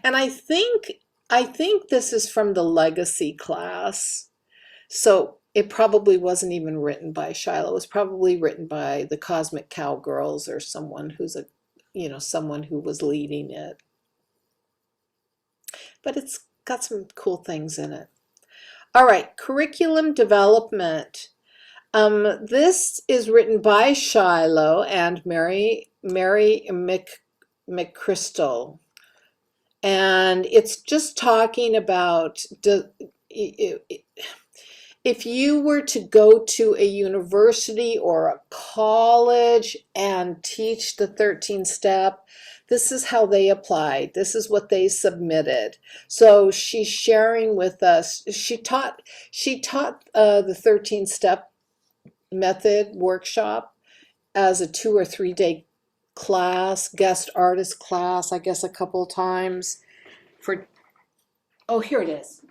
And I think this is from the Legacy class. So it probably wasn't even written by Shiloh. It was probably written by the Cosmic Cowgirls or someone who's someone who was leading it. But it's got some cool things in it. All right, curriculum development. This is written by Shiloh and Mary McChrystal. And it's just talking about if you were to go to a university or a college and teach the 13-step, this is how they applied. This is what they submitted. So she's sharing with us. She taught the 13-step method workshop as a 2 or 3 day class, guest artist class, I guess a couple times here it is.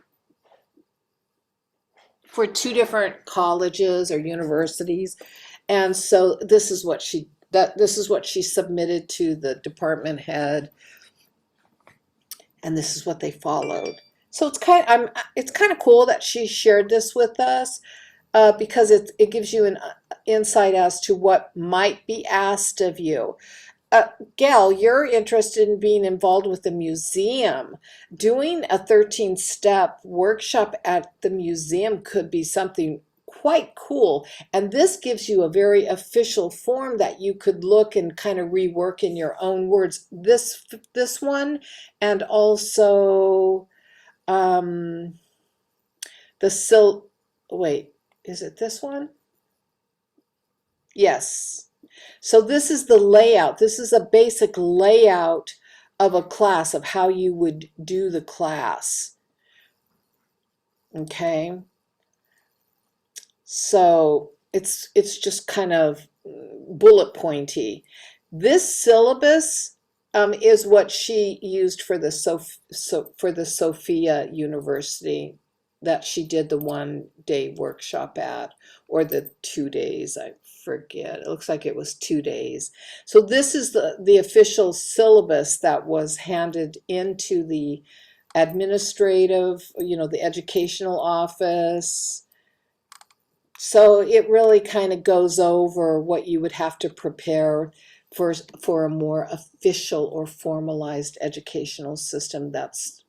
For 2 different colleges or universities. And so this is what she submitted to the department head, and this is what they followed. So it's kind of cool that she shared this with us because it gives you an insight as to what might be asked of you. Gail, you're interested in being involved with the museum. Doing a 13-step workshop at the museum could be something quite cool. And this gives you a very official form that you could look and kind of rework in your own words. This one, and also wait, is it this one? Yes. So this is the layout. This is a basic layout of a class, of how you would do the class. Okay. So it's just kind of bullet pointy. This syllabus is what she used for the Sophia University that she did the 1 day workshop at, or the 2 days, I forget. It looks like it was 2 days. So this is the official syllabus that was handed into the administrative, the educational office. So it really kind of goes over what you would have to prepare for a more official or formalized educational system. That's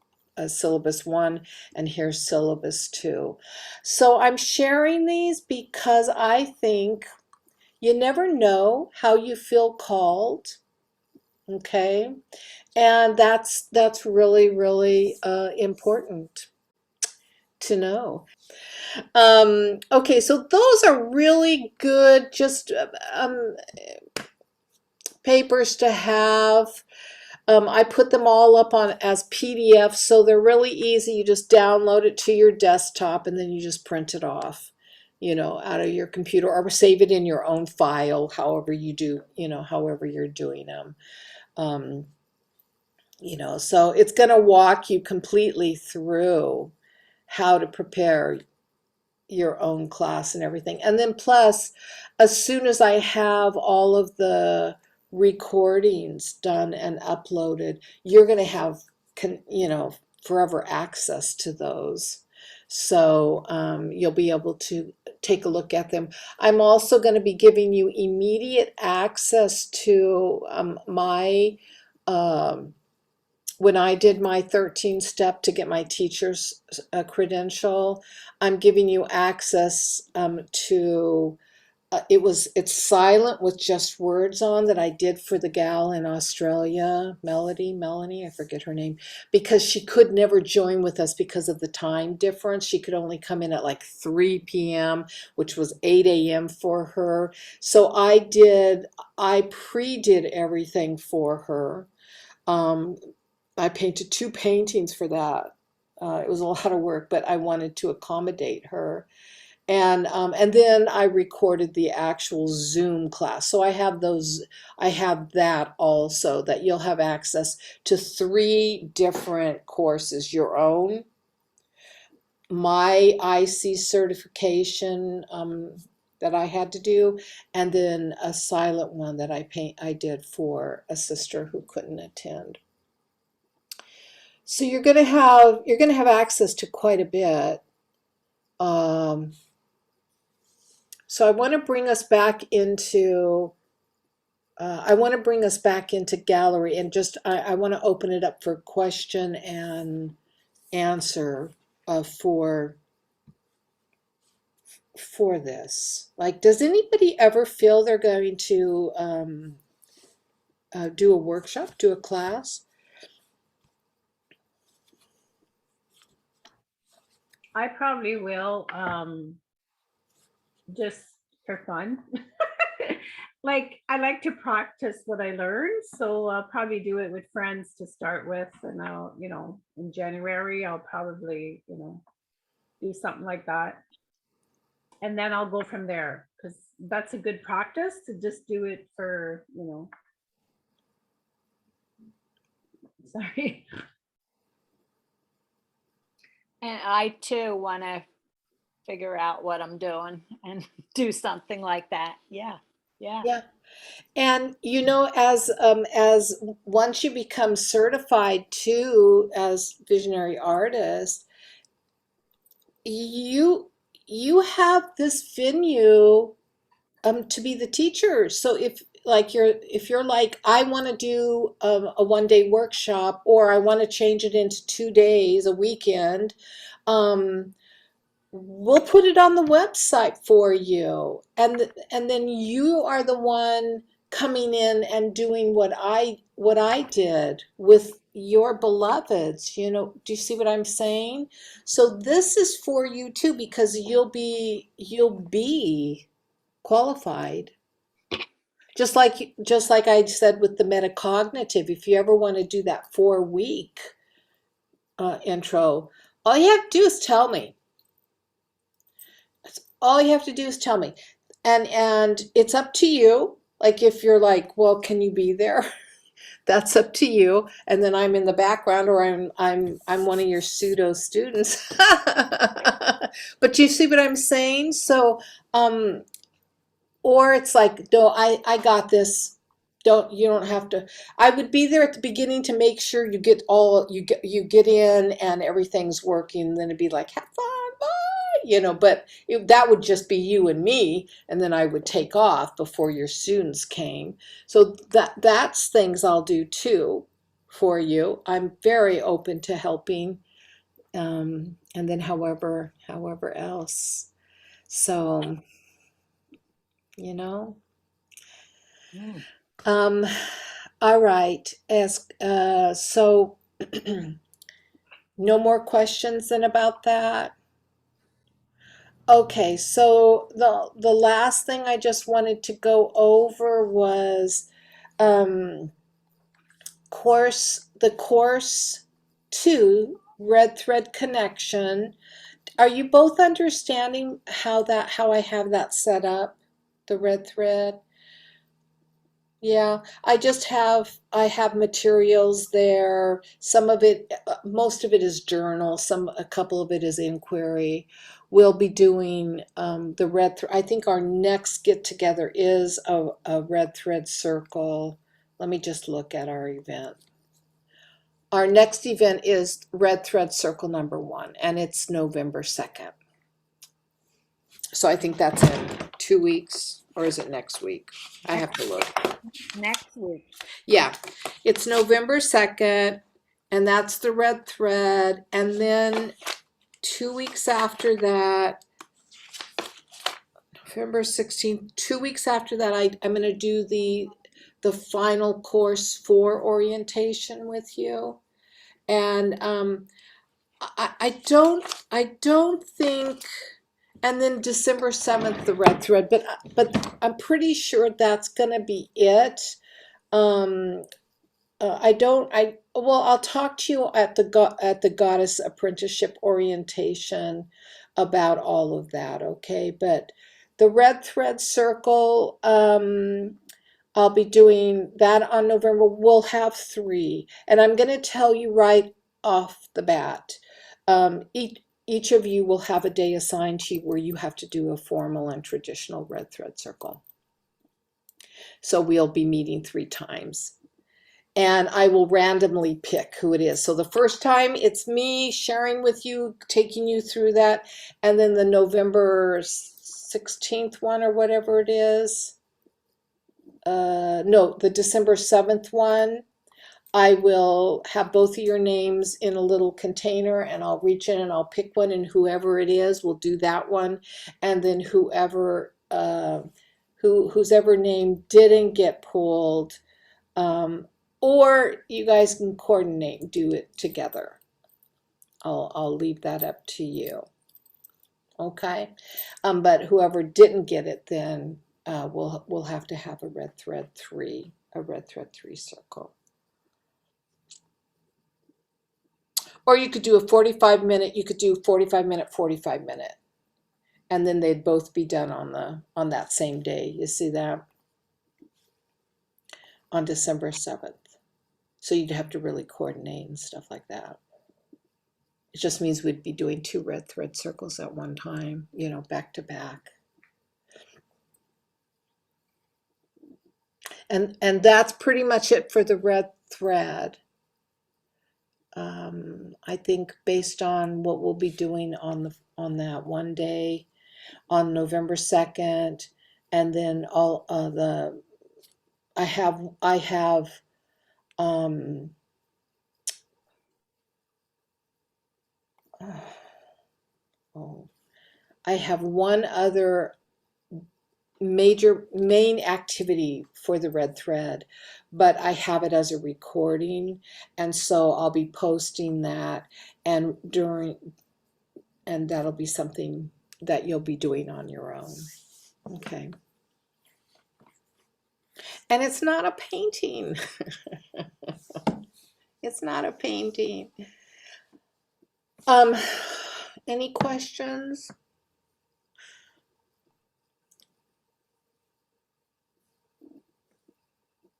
syllabus 1, and here's syllabus 2. So I'm sharing these because I think you never know how you feel called, okay? And that's really, really important to know. Okay, so those are really good, just papers to have. I put them all up as PDFs, so they're really easy. You just download it to your desktop and then you just print it off, out of your computer, or save it in your own file, however you do, however you're doing them. So it's going to walk you completely through how to prepare your own class and everything. And then plus, as soon as I have all of the recordings done and uploaded, you're going to have forever access to those. So you'll be able to take a look at them. I'm also going to be giving you immediate access to my when I did my 13 step to get my teacher's credential, I'm giving you access to it's silent with just words on that I did for the gal in Australia, Melanie, I forget her name, because she could never join with us because of the time difference. She could only come in at like 3 p.m., which was 8 a.m. for her. So I pre-did everything for her. I painted 2 paintings for that. It was a lot of work, but I wanted to accommodate her. And then I recorded the actual Zoom class. So I have that also, that you'll have access to 3 different courses, your own, my IC certification that I had to do, and then a silent one that I did for a sister who couldn't attend. So you're gonna have access to quite a bit. So I want to bring us back into gallery, and just I want to open it up for question and answer for this. Like, does anybody ever feel they're going to do a workshop, do a class? I probably will, just for fun. Like, I like to practice what I learned, so I'll probably do it with friends to start with, and I'll, in January, I'll probably, do something like that. And then I'll go from there, because that's a good practice to just do it for, sorry. And I too want to figure out what I'm doing and do something like that. Yeah. Yeah. Yeah. And as once you become certified too as visionary artist, you have this venue to be the teacher. So if you're like, I want to do a 1-day workshop, or I want to change it into 2 days, a weekend, we'll put it on the website for you, and then you are the one coming in and doing what I did with your beloveds. Do you see what I'm saying? So this is for you too, because you'll be qualified. Just like I said with the metacognitive, if you ever want to do that 4-week intro, all you have to do is tell me. All you have to do is tell me. And it's up to you. Like, if you're like, well, can you be there? That's up to you. And then I'm in the background, or I'm one of your pseudo students. But you see what I'm saying? So, or it's like, no, I got this. You don't have to. I would be there at the beginning to make sure you get in and everything's working. And then it'd be like, have fun, bye, but that would just be you and me, and then I would take off before your students came. So that's things I'll do too for you. I'm very open to helping, and then however else. So, you know. Mm. All right. So no more questions then about that? Okay, so the last thing I just wanted to go over was the course 2, Red Thread Connection. Are you both understanding how I have that set up, the red thread? Yeah, I have materials there. Some of it, most of it is journal. A couple of it is inquiry. We'll be doing the red thread. I think our next get together is a red thread circle. Let me just look at our event. Our next event is red thread circle number 1, and it's November 2nd. So I think that's in 2 weeks, or is it next week? I have to look. Next week. Yeah, it's November 2nd, and that's the red thread. And then 2 weeks after that, November 16th, 2 weeks after that, I'm going to do the final course for orientation with you. And I don't think, and then December 7th, the red thread, but I'm pretty sure that's going to be it. Well, I'll talk to you at the Goddess Apprenticeship orientation about all of that, okay? But the red thread circle, I'll be doing that on November. We'll have 3, and I'm going to tell you right off the bat. Each of you will have a day assigned to you where you have to do a formal and traditional red thread circle. So we'll be meeting 3 times. And I will randomly pick who it is. So the first time it's me sharing with you, taking you through that. And then the November 16th one or whatever it is. No, the December 7th one. I will have both of your names in a little container, and I'll reach in and I'll pick one, and whoever it is, we'll do that one. And then whoever, whose ever name didn't get pulled, or you guys can coordinate and do it together. I'll leave that up to you. Okay, but whoever didn't get it, then we'll have to have a red thread 3 circle. Or you could do a 45-minute. You could do 45-minute, 45-minute, and then they'd both be done on that same day. You see that? On December 7th. So you'd have to really coordinate and stuff like that. It just means we'd be doing 2 red thread circles at one time, back to back. And that's pretty much it for the red thread. I think based on what we'll be doing on that one day on November 2nd, and then all I have I have one other main activity for the red thread, but I have it as a recording, and so I'll be posting that, and that'll be something that you'll be doing on your own. Okay. And it's not a painting. It's not a painting. Any questions?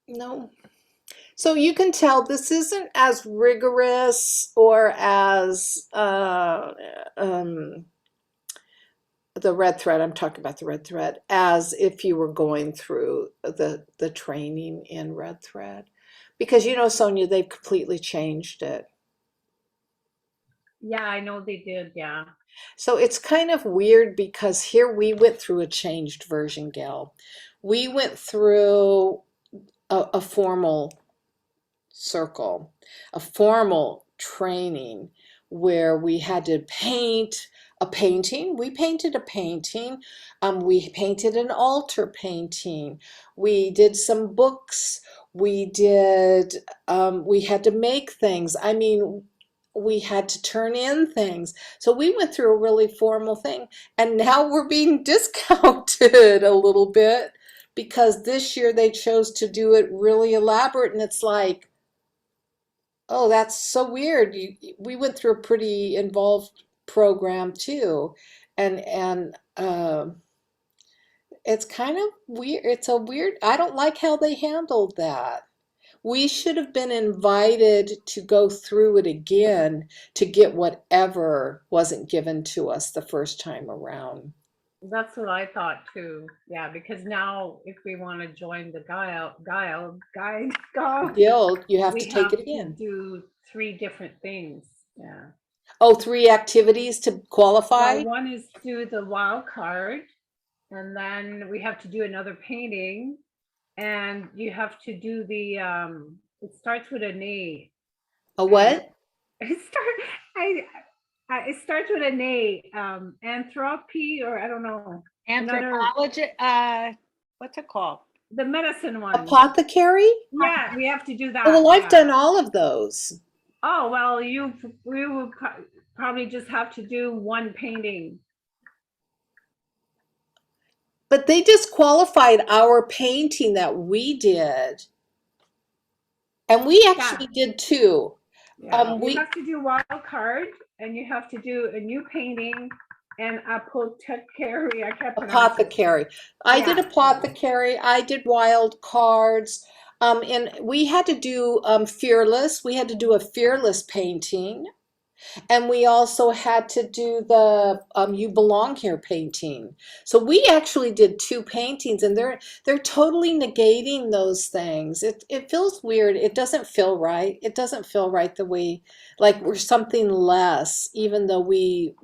No. So you can tell this isn't as rigorous or as the red thread. I'm talking about the red thread as if you were going through the training in red thread, because Sonia, they've completely changed it. Yeah, I know they did. Yeah. So it's kind of weird because here we went through a changed version, Gail. We went through a formal circle, a formal training where we had to paint a painting. We painted a painting. We painted an altar painting. We did some books. We did, we had to make things. I mean, we had to turn in things. So we went through a really formal thing, and now we're being discounted a little bit because this year they chose to do it really elaborate, and it's like, oh, that's so weird. We went through a pretty involved program too, and it's kind of weird. It's a weird. I don't like how they handled that. We should have been invited to go through it again to get whatever wasn't given to us the first time around. That's what I thought too. Yeah, because now if we want to join the Guild, you have we to take have it to again. do 3 different things. Yeah. Oh, 3 activities to qualify? Well, one is do the wild card, and then we have to do another painting, and you have to do the it starts with an A. A what? It it starts with an A, anthropy, or I don't know. Another, Anthropology, what's it called? the medicine one. Apothecary? Yeah, we have to do that. Oh, well, I've yeah. done all of those. Oh, well, we will probably just have to do one painting. But they disqualified our painting that we did. And we actually did two. Yeah, you We have to do wild card, and you have to do a new painting and apothecary. I can't pronounce it. apothecary. I did Yeah. apothecary. I did wild cards. And we had to do fearless. We had to do a fearless painting. And we also had to do the You Belong Here painting. So we actually did two paintings, and they're totally negating those things. It feels weird. It doesn't feel right. It doesn't feel right the way like we're something less, even though we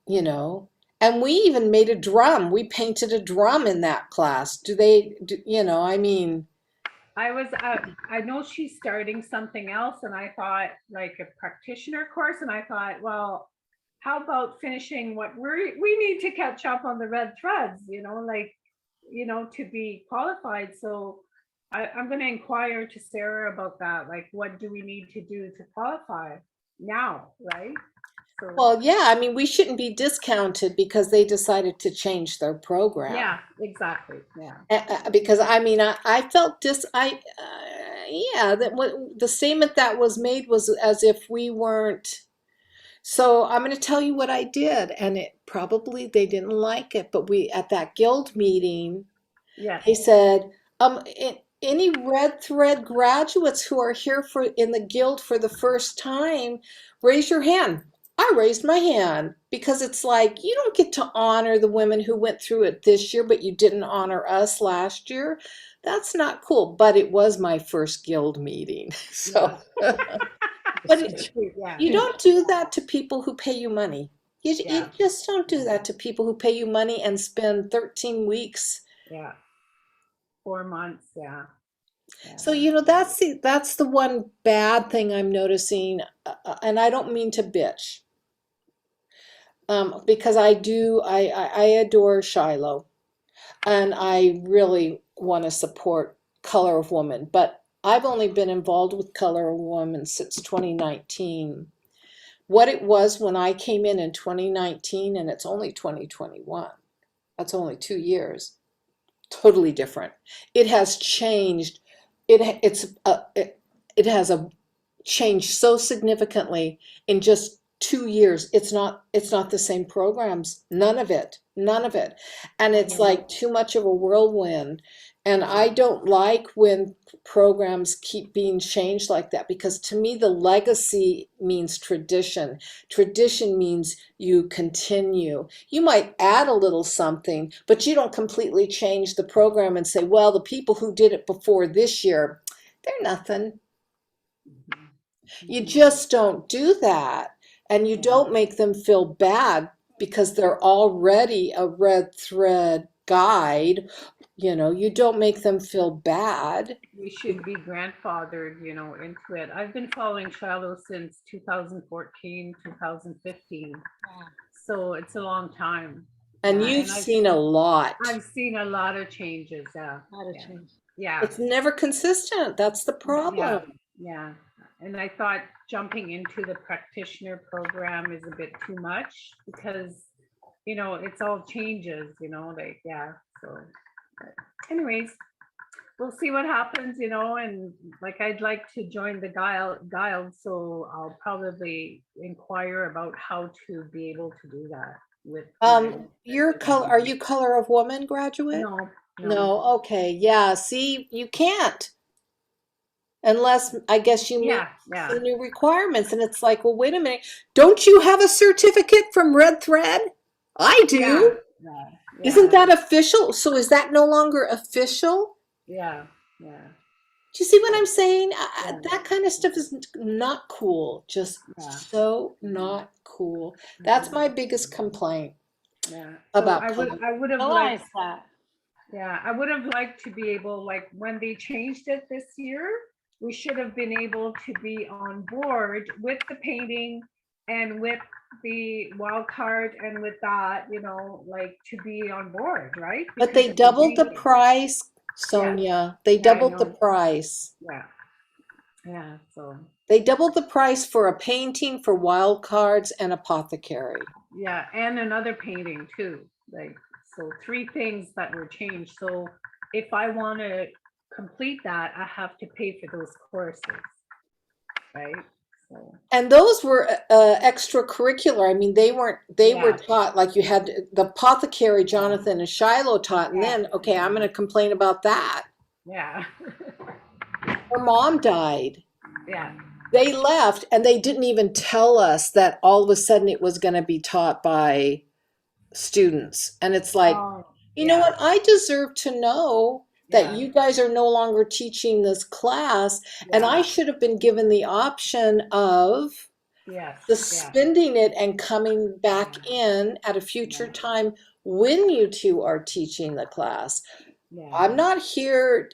you know. And we even made a drum. We painted a drum in that class. I mean, I know she's starting something else, and I thought like a practitioner course, and I thought, well, how about finishing what we need to catch up on the red threads, to be qualified. So I'm going to inquire to Sarah about that. Like, what do we need to do to qualify now, right? So, well, yeah, I mean, we shouldn't be discounted because they decided to change their program. yeah, exactly. Yeah. Because I mean, I felt yeah, that what the statement that was made was as if we weren't. So I'm going to tell you what I did, and it probably they didn't like it, but we at that guild meeting, Yeah. they said, any Red Thread graduates who are here in the guild for the first time, raise your hand. I raised my hand because it's like you don't get to honor the women who went through it this year, but you didn't honor us last year. That's not cool. But it was my first guild meeting, so. But Yeah. you don't do that to people who pay you money. You Yeah. just don't do that to people who pay you money and spend 13 weeks. Yeah. 4 months. Yeah. So, that's the one bad thing I'm noticing, and I don't mean to bitch, because I adore Shiloh, and I really want to support Color of Woman, but I've only been involved with Color of Woman since 2019. What it was when I came in 2019, and it's only 2021. That's only 2 years. Totally different. It has changed. It has a changed so significantly in just 2 years. It's not the same programs. None of it. None of it. And it's like too much of a whirlwind. And I don't like when programs keep being changed like that, because to me the legacy means tradition. Tradition means you continue. You might add a little something, but you don't completely change the program and say, well, the people who did it before this year, they're nothing. You just don't do that. And you don't make them feel bad because they're already a Red Thread guide. You don't make them feel bad. We should be grandfathered, into it. I've been following Shiloh since 2014, 2015. So it's a long time. And you've seen a lot. I've seen a lot of changes. Yeah. Yeah. It's never consistent. That's the problem. Yeah. And I thought jumping into the practitioner program is a bit too much because, it's all changes, so anyways, we'll see what happens, and like I'd like to join the guild, so I'll probably inquire about how to be able to do that with Are you Color of Woman graduate? No, okay. Yeah, see, you can't. Unless, I guess you meet the new requirements, and it's like, well, wait a minute. Don't you have a certificate from Red Thread? I do. Yeah. Isn't that official? So is that no longer official? Yeah. Do you see what I'm saying? That kind of stuff is not cool. Just so not cool. That's my biggest complaint. Yeah. About I would have Realize liked that. Yeah, I would have liked to be able, like when they changed it this year, we should have been able to be on board with the painting and with the wild card and with that, like to be on board, right? But Because they of the doubled the painting. price, Yeah, Sonia. They yeah, I doubled the know. price. Yeah, yeah. So They doubled the price for a painting, for wild cards, and apothecary. yeah, and another painting too. Like, so three things that were changed. So if I want to complete that, I have to pay for those courses, right? So And those were extracurricular. I mean, they were yeah, taught like you had the apothecary, Jonathan and Shiloh taught, and yeah, then, okay, I'm going to complain about that. yeah, Her mom died. yeah. They left and they didn't even tell us that all of a sudden it was going to be taught by students. And it's like, Oh, you know yeah, what? I deserve to know that yeah, you guys are no longer teaching this class, and I yeah, should have been given the option of yes, yeah, suspending it and coming back in at a future yeah, time when you two are teaching the class. yeah, I'm not here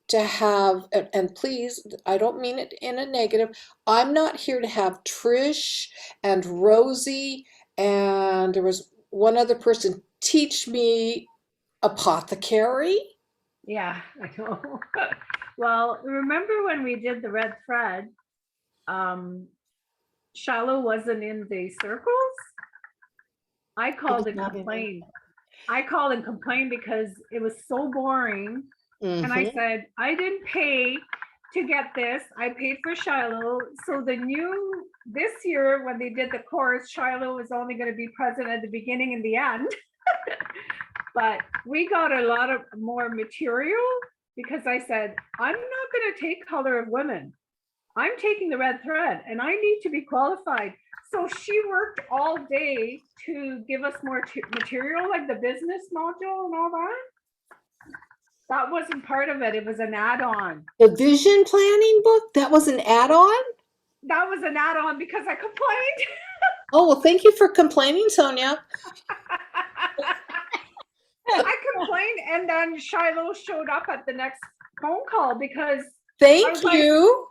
to have, and please, I don't mean it in a negative, I'm not here to have Trish and Rosie and there was one other person teach me apothecary. yeah, I know. Well, remember when we did the red thread, um, Shiloh wasn't in the circles? I I was called and not in it. complained. I called and complained because it was so boring. And I Mm-hmm. said, I didn't pay to get this. I paid for Shiloh. So this year, when they did the course, Shiloh was only going to be present at the beginning and the end. But we got a lot of more material because I said, I'm not going to take Color of Women. I'm taking the red thread and I need to be qualified. So she worked all day to give us more material, like the business module and all that. That wasn't part of it. It was an add-on. The vision planning book, that was an add-on? That was an add-on because I complained. Oh, well, thank you for complaining, Sonia. I complained, and then Shiloh showed up at the next phone call because I Thank was like, you.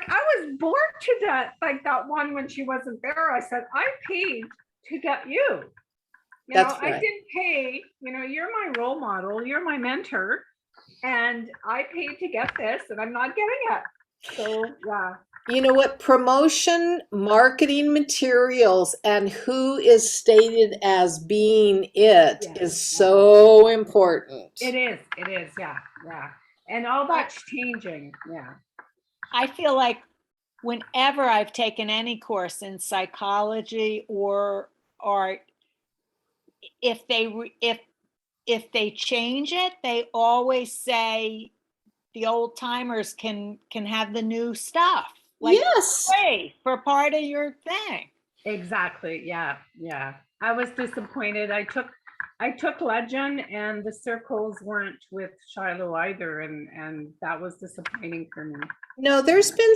I was bored to death. Like that one when she wasn't there, I said, I paid to get you. That's I right. didn't pay. You're my role model. You're my mentor, and I paid to get this, and I'm not getting it. So yeah. You know what? Promotion, marketing materials, and who is stated as being it Yeah, is so important. it is. It is. Yeah, yeah. And all that's changing. Yeah. I feel like whenever I've taken any course in psychology or art, if they change it, they always say the old timers can have the new stuff. Like, Yes. hey, for part of your thing. Exactly. Yeah. Yeah. I was disappointed. I took Legend and the circles weren't with Shiloh either, and that was disappointing for me. No, there's been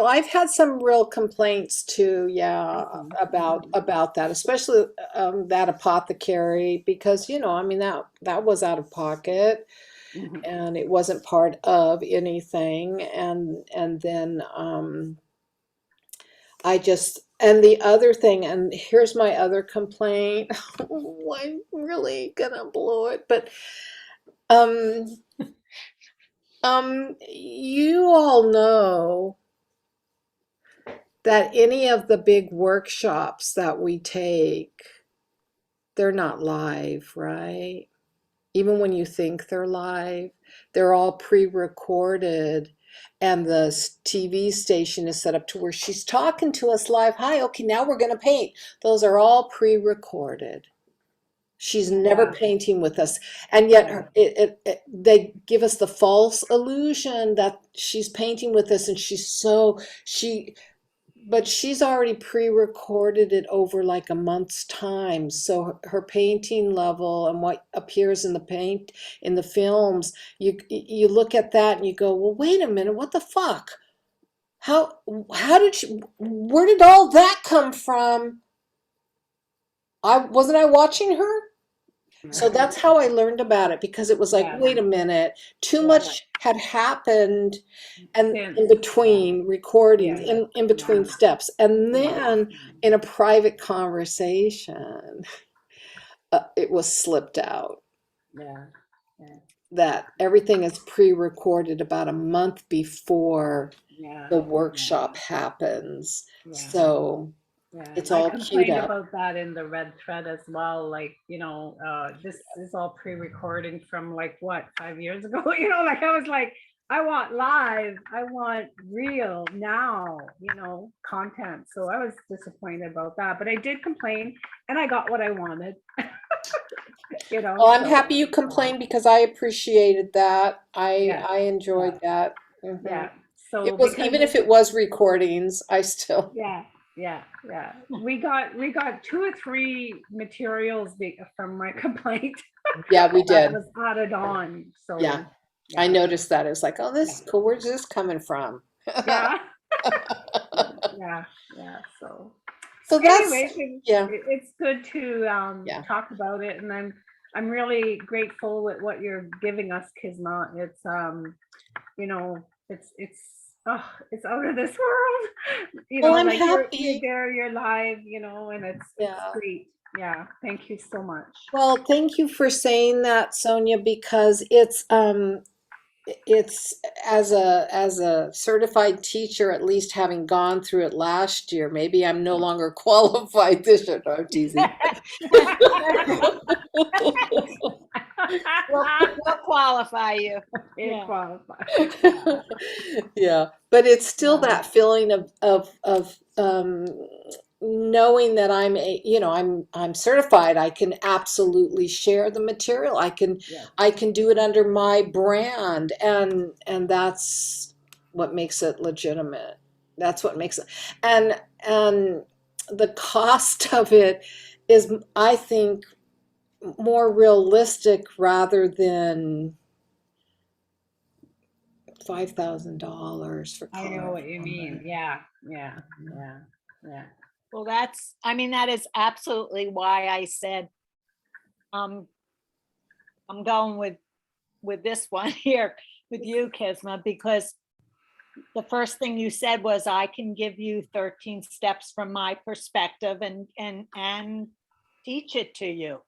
I've had some real complaints too, yeah, Mhm, about that, especially that apothecary, because I mean that was out of pocket mhm. and it wasn't part of anything, and then and the other thing, and here's my other complaint. Oh, I'm really gonna blow it, but um you all know that any of the big workshops that we take, they're not live, right? Even when you think they're live, they're all pre-recorded and the TV station is set up to where she's talking to us live. Hi, okay, now we're going to paint. Those are all pre-recorded. She's never Yeah. painting with us, and yet Yeah. they give us the false illusion that she's painting with us, and but she's already pre-recorded it over like a month's time. So her painting level and what appears in the films, you look at that and you go, well, wait a minute, what the fuck? How did where did all that come from? I wasn't I watching her? So that's how I learned about it, because it was like, Yeah. wait a minute, too Yeah. much had happened and Since, in between recordings, Yeah. in between Yeah. steps. And then in a private conversation, it was slipped out Yeah. Yeah. that everything is pre-recorded about a month before Yeah. the workshop happens. Yeah. So Yeah, it's I all queued complained up. about that in the red thread as well. Like, this is all pre-recording from like what, 5 years ago? Like I was like, I want live, I want real now, content. So I was disappointed about that, but I did complain and I got what I wanted. Well, I'm so, happy you complained, because I appreciated that. Yeah. I enjoyed that. Mhm. Yeah. It So was, because even if it was recordings, I still, Yeah, yeah. We got 2 or 3 materials from my complaint yeah, we that did. was added on. So Yeah. I noticed that. It was like, oh, this is cool. Where's this coming from? yeah, yeah. So So that's, anyway, yeah, it's good to Yeah. talk about it, and I'm really grateful with what you're giving us, Kisma. It's it's out of this world. Well, I'm like happy. you're live, and it's Yeah. great. Yeah, thank you so much. Well, thank you for saying that, Sonia, because it's as a certified teacher, at least having gone through it last year, maybe I'm no longer qualified this year. No, I'm teasing. We'll qualify you. It qualifies. Yeah, but it's still Yeah. that feeling of knowing that I'm certified. I can absolutely share the material. Yeah. I can do it under my brand, and that's what makes it legitimate. That's what makes it, and the cost of it is, I think, more realistic rather than $5,000 for I know what you car. mean. Yeah. Well, that is absolutely why I said, I'm going with this one here with you, Kisma, because the first thing you said was, I can give you 13 steps from my perspective and teach it to you.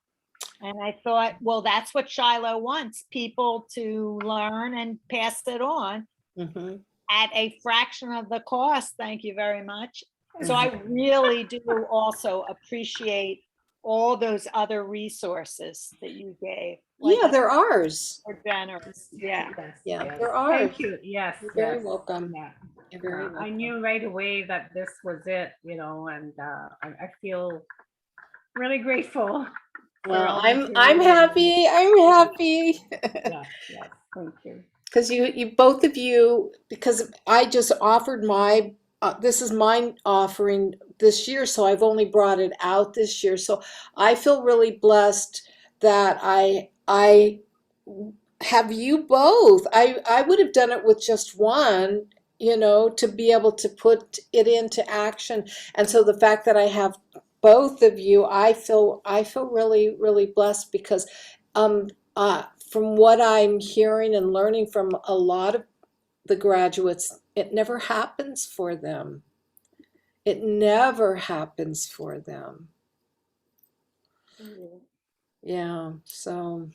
And I thought, well, that's what Shiloh wants, people to learn and pass it on Mhm. at a fraction of the cost. Thank you very much. So I really do also appreciate all those other resources that you gave. Yeah, they're ours. Are generous. Yeah. Yeah, Yes. they're ours. Thank you. Yes. You're very yes. welcome. Yeah. You're very I welcome. knew right away that this was it, and I feel really grateful. for Well, all that I'm you're doing. happy. I'm happy. Yes, thank you. Because you both of you, because I just offered this is my offering this year, so I've only brought it out this year. So I feel really blessed that I have you both. I would have done it with just one, to be able to put it into action. And so the fact that I have both of you, I feel really, really blessed, because from what I'm hearing and learning from a lot of the graduates, it never happens for them. It never happens for them. Yeah, so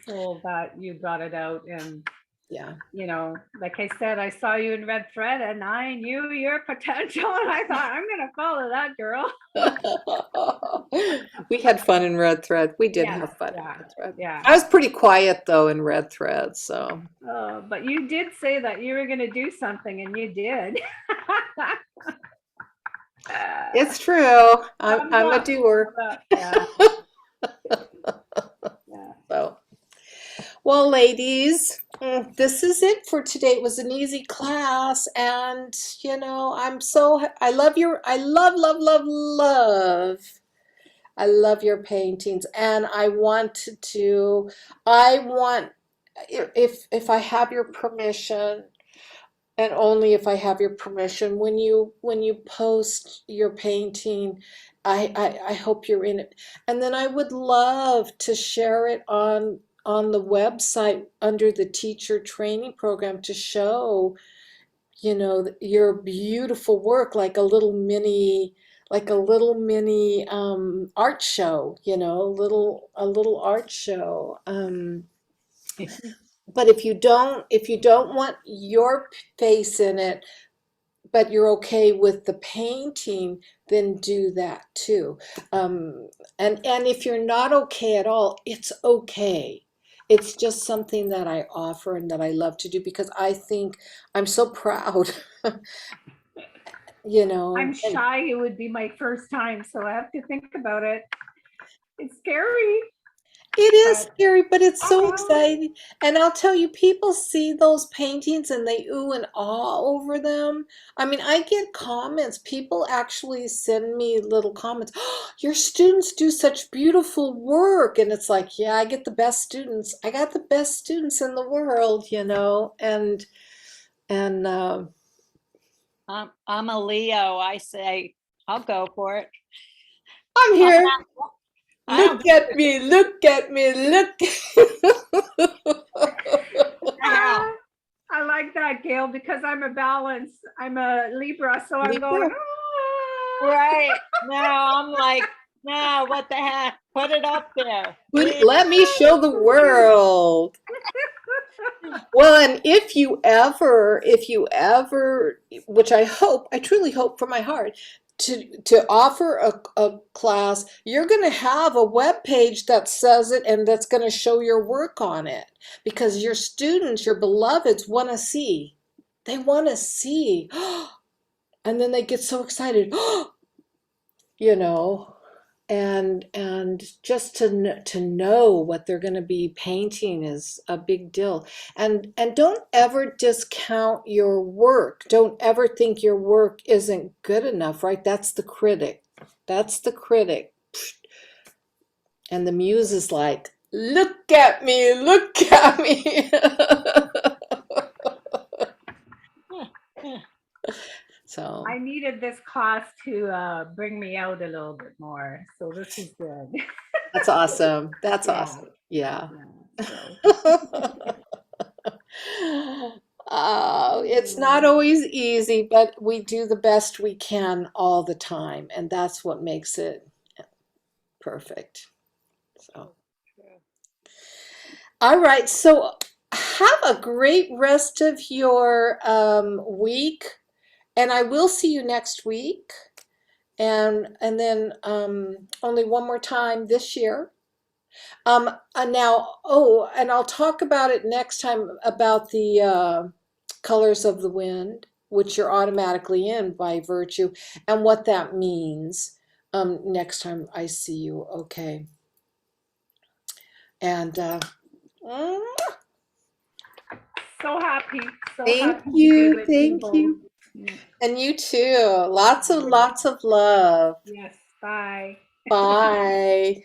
Cool that you brought it out, and yeah. like I said, I saw you in Red Thread and I knew your potential, and I thought, I'm gonna follow that girl. We had fun in Red Thread. We did Yeah, have fun in yeah, Red Thread. yeah. I was pretty quiet though in Red Thread, so But you did say that you were gonna do something, and you did. it's true. I'm Thumbs a up, doer. thumbs up, yeah. Yeah. So, well, ladies, this is it for today. It was an easy class, and I love I love your paintings, and I want, if I have your permission, and only if I have your permission. When you post your painting, I hope you're in it. And then I would love to share it on the website under the teacher training program to show, your beautiful work like a little mini art show, a little art show. But if you don't want your face in it, but you're okay with the painting, then do that too. And if you're not okay at all, it's okay. It's just something that I offer and that I love to do because I think I'm so proud, I'm and shy. It would be my first time, so I have to think about it. It's scary, it is but scary, but it's so oh, exciting. And I'll tell you, people see those paintings and they ooh and ah over them. I mean, I get comments. People actually send me little comments. "Oh, your students do such beautiful work." And it's like, yeah, I get the best students. I got the best students in the world, and I'm a Leo. I say, I'll go for it. I'm I here. I Look don't at me, look at me, look. care. I like that, Gail, because I'm a balance. I'm a Libra, so I'm going. Libra. Right. No, I'm like, no, what the heck? Put it up there. Let me show the world. Well, and if you ever, which I truly hope from my heart, to offer a class, you're going to have a web page that says it and that's going to show your work on it because your students, your beloveds want to see. They want to see. And then they get so excited, you know. And just to know what they're going to be painting is a big deal. And don't ever discount your work. Don't ever think your work isn't good enough, right? That's the critic. That's the critic. And the muse is like, look at me, look at me. So I needed this class to bring me out a little bit more, so this is good. that's awesome. That's Yeah. awesome. Yeah. So. It's not always easy, but we do the best we can all the time, and that's what makes it perfect. So, all right. So, have a great rest of your week, and I will see you next week, and then only one more time this year. And I'll talk about it next time about the colors of the wind, which you're automatically in by virtue, and what that means next time I see you. Okay. And mm, So happy. So thank happy to be you, with thank both. you, Yeah. and you too. Lots of love. Yes. Bye. Bye.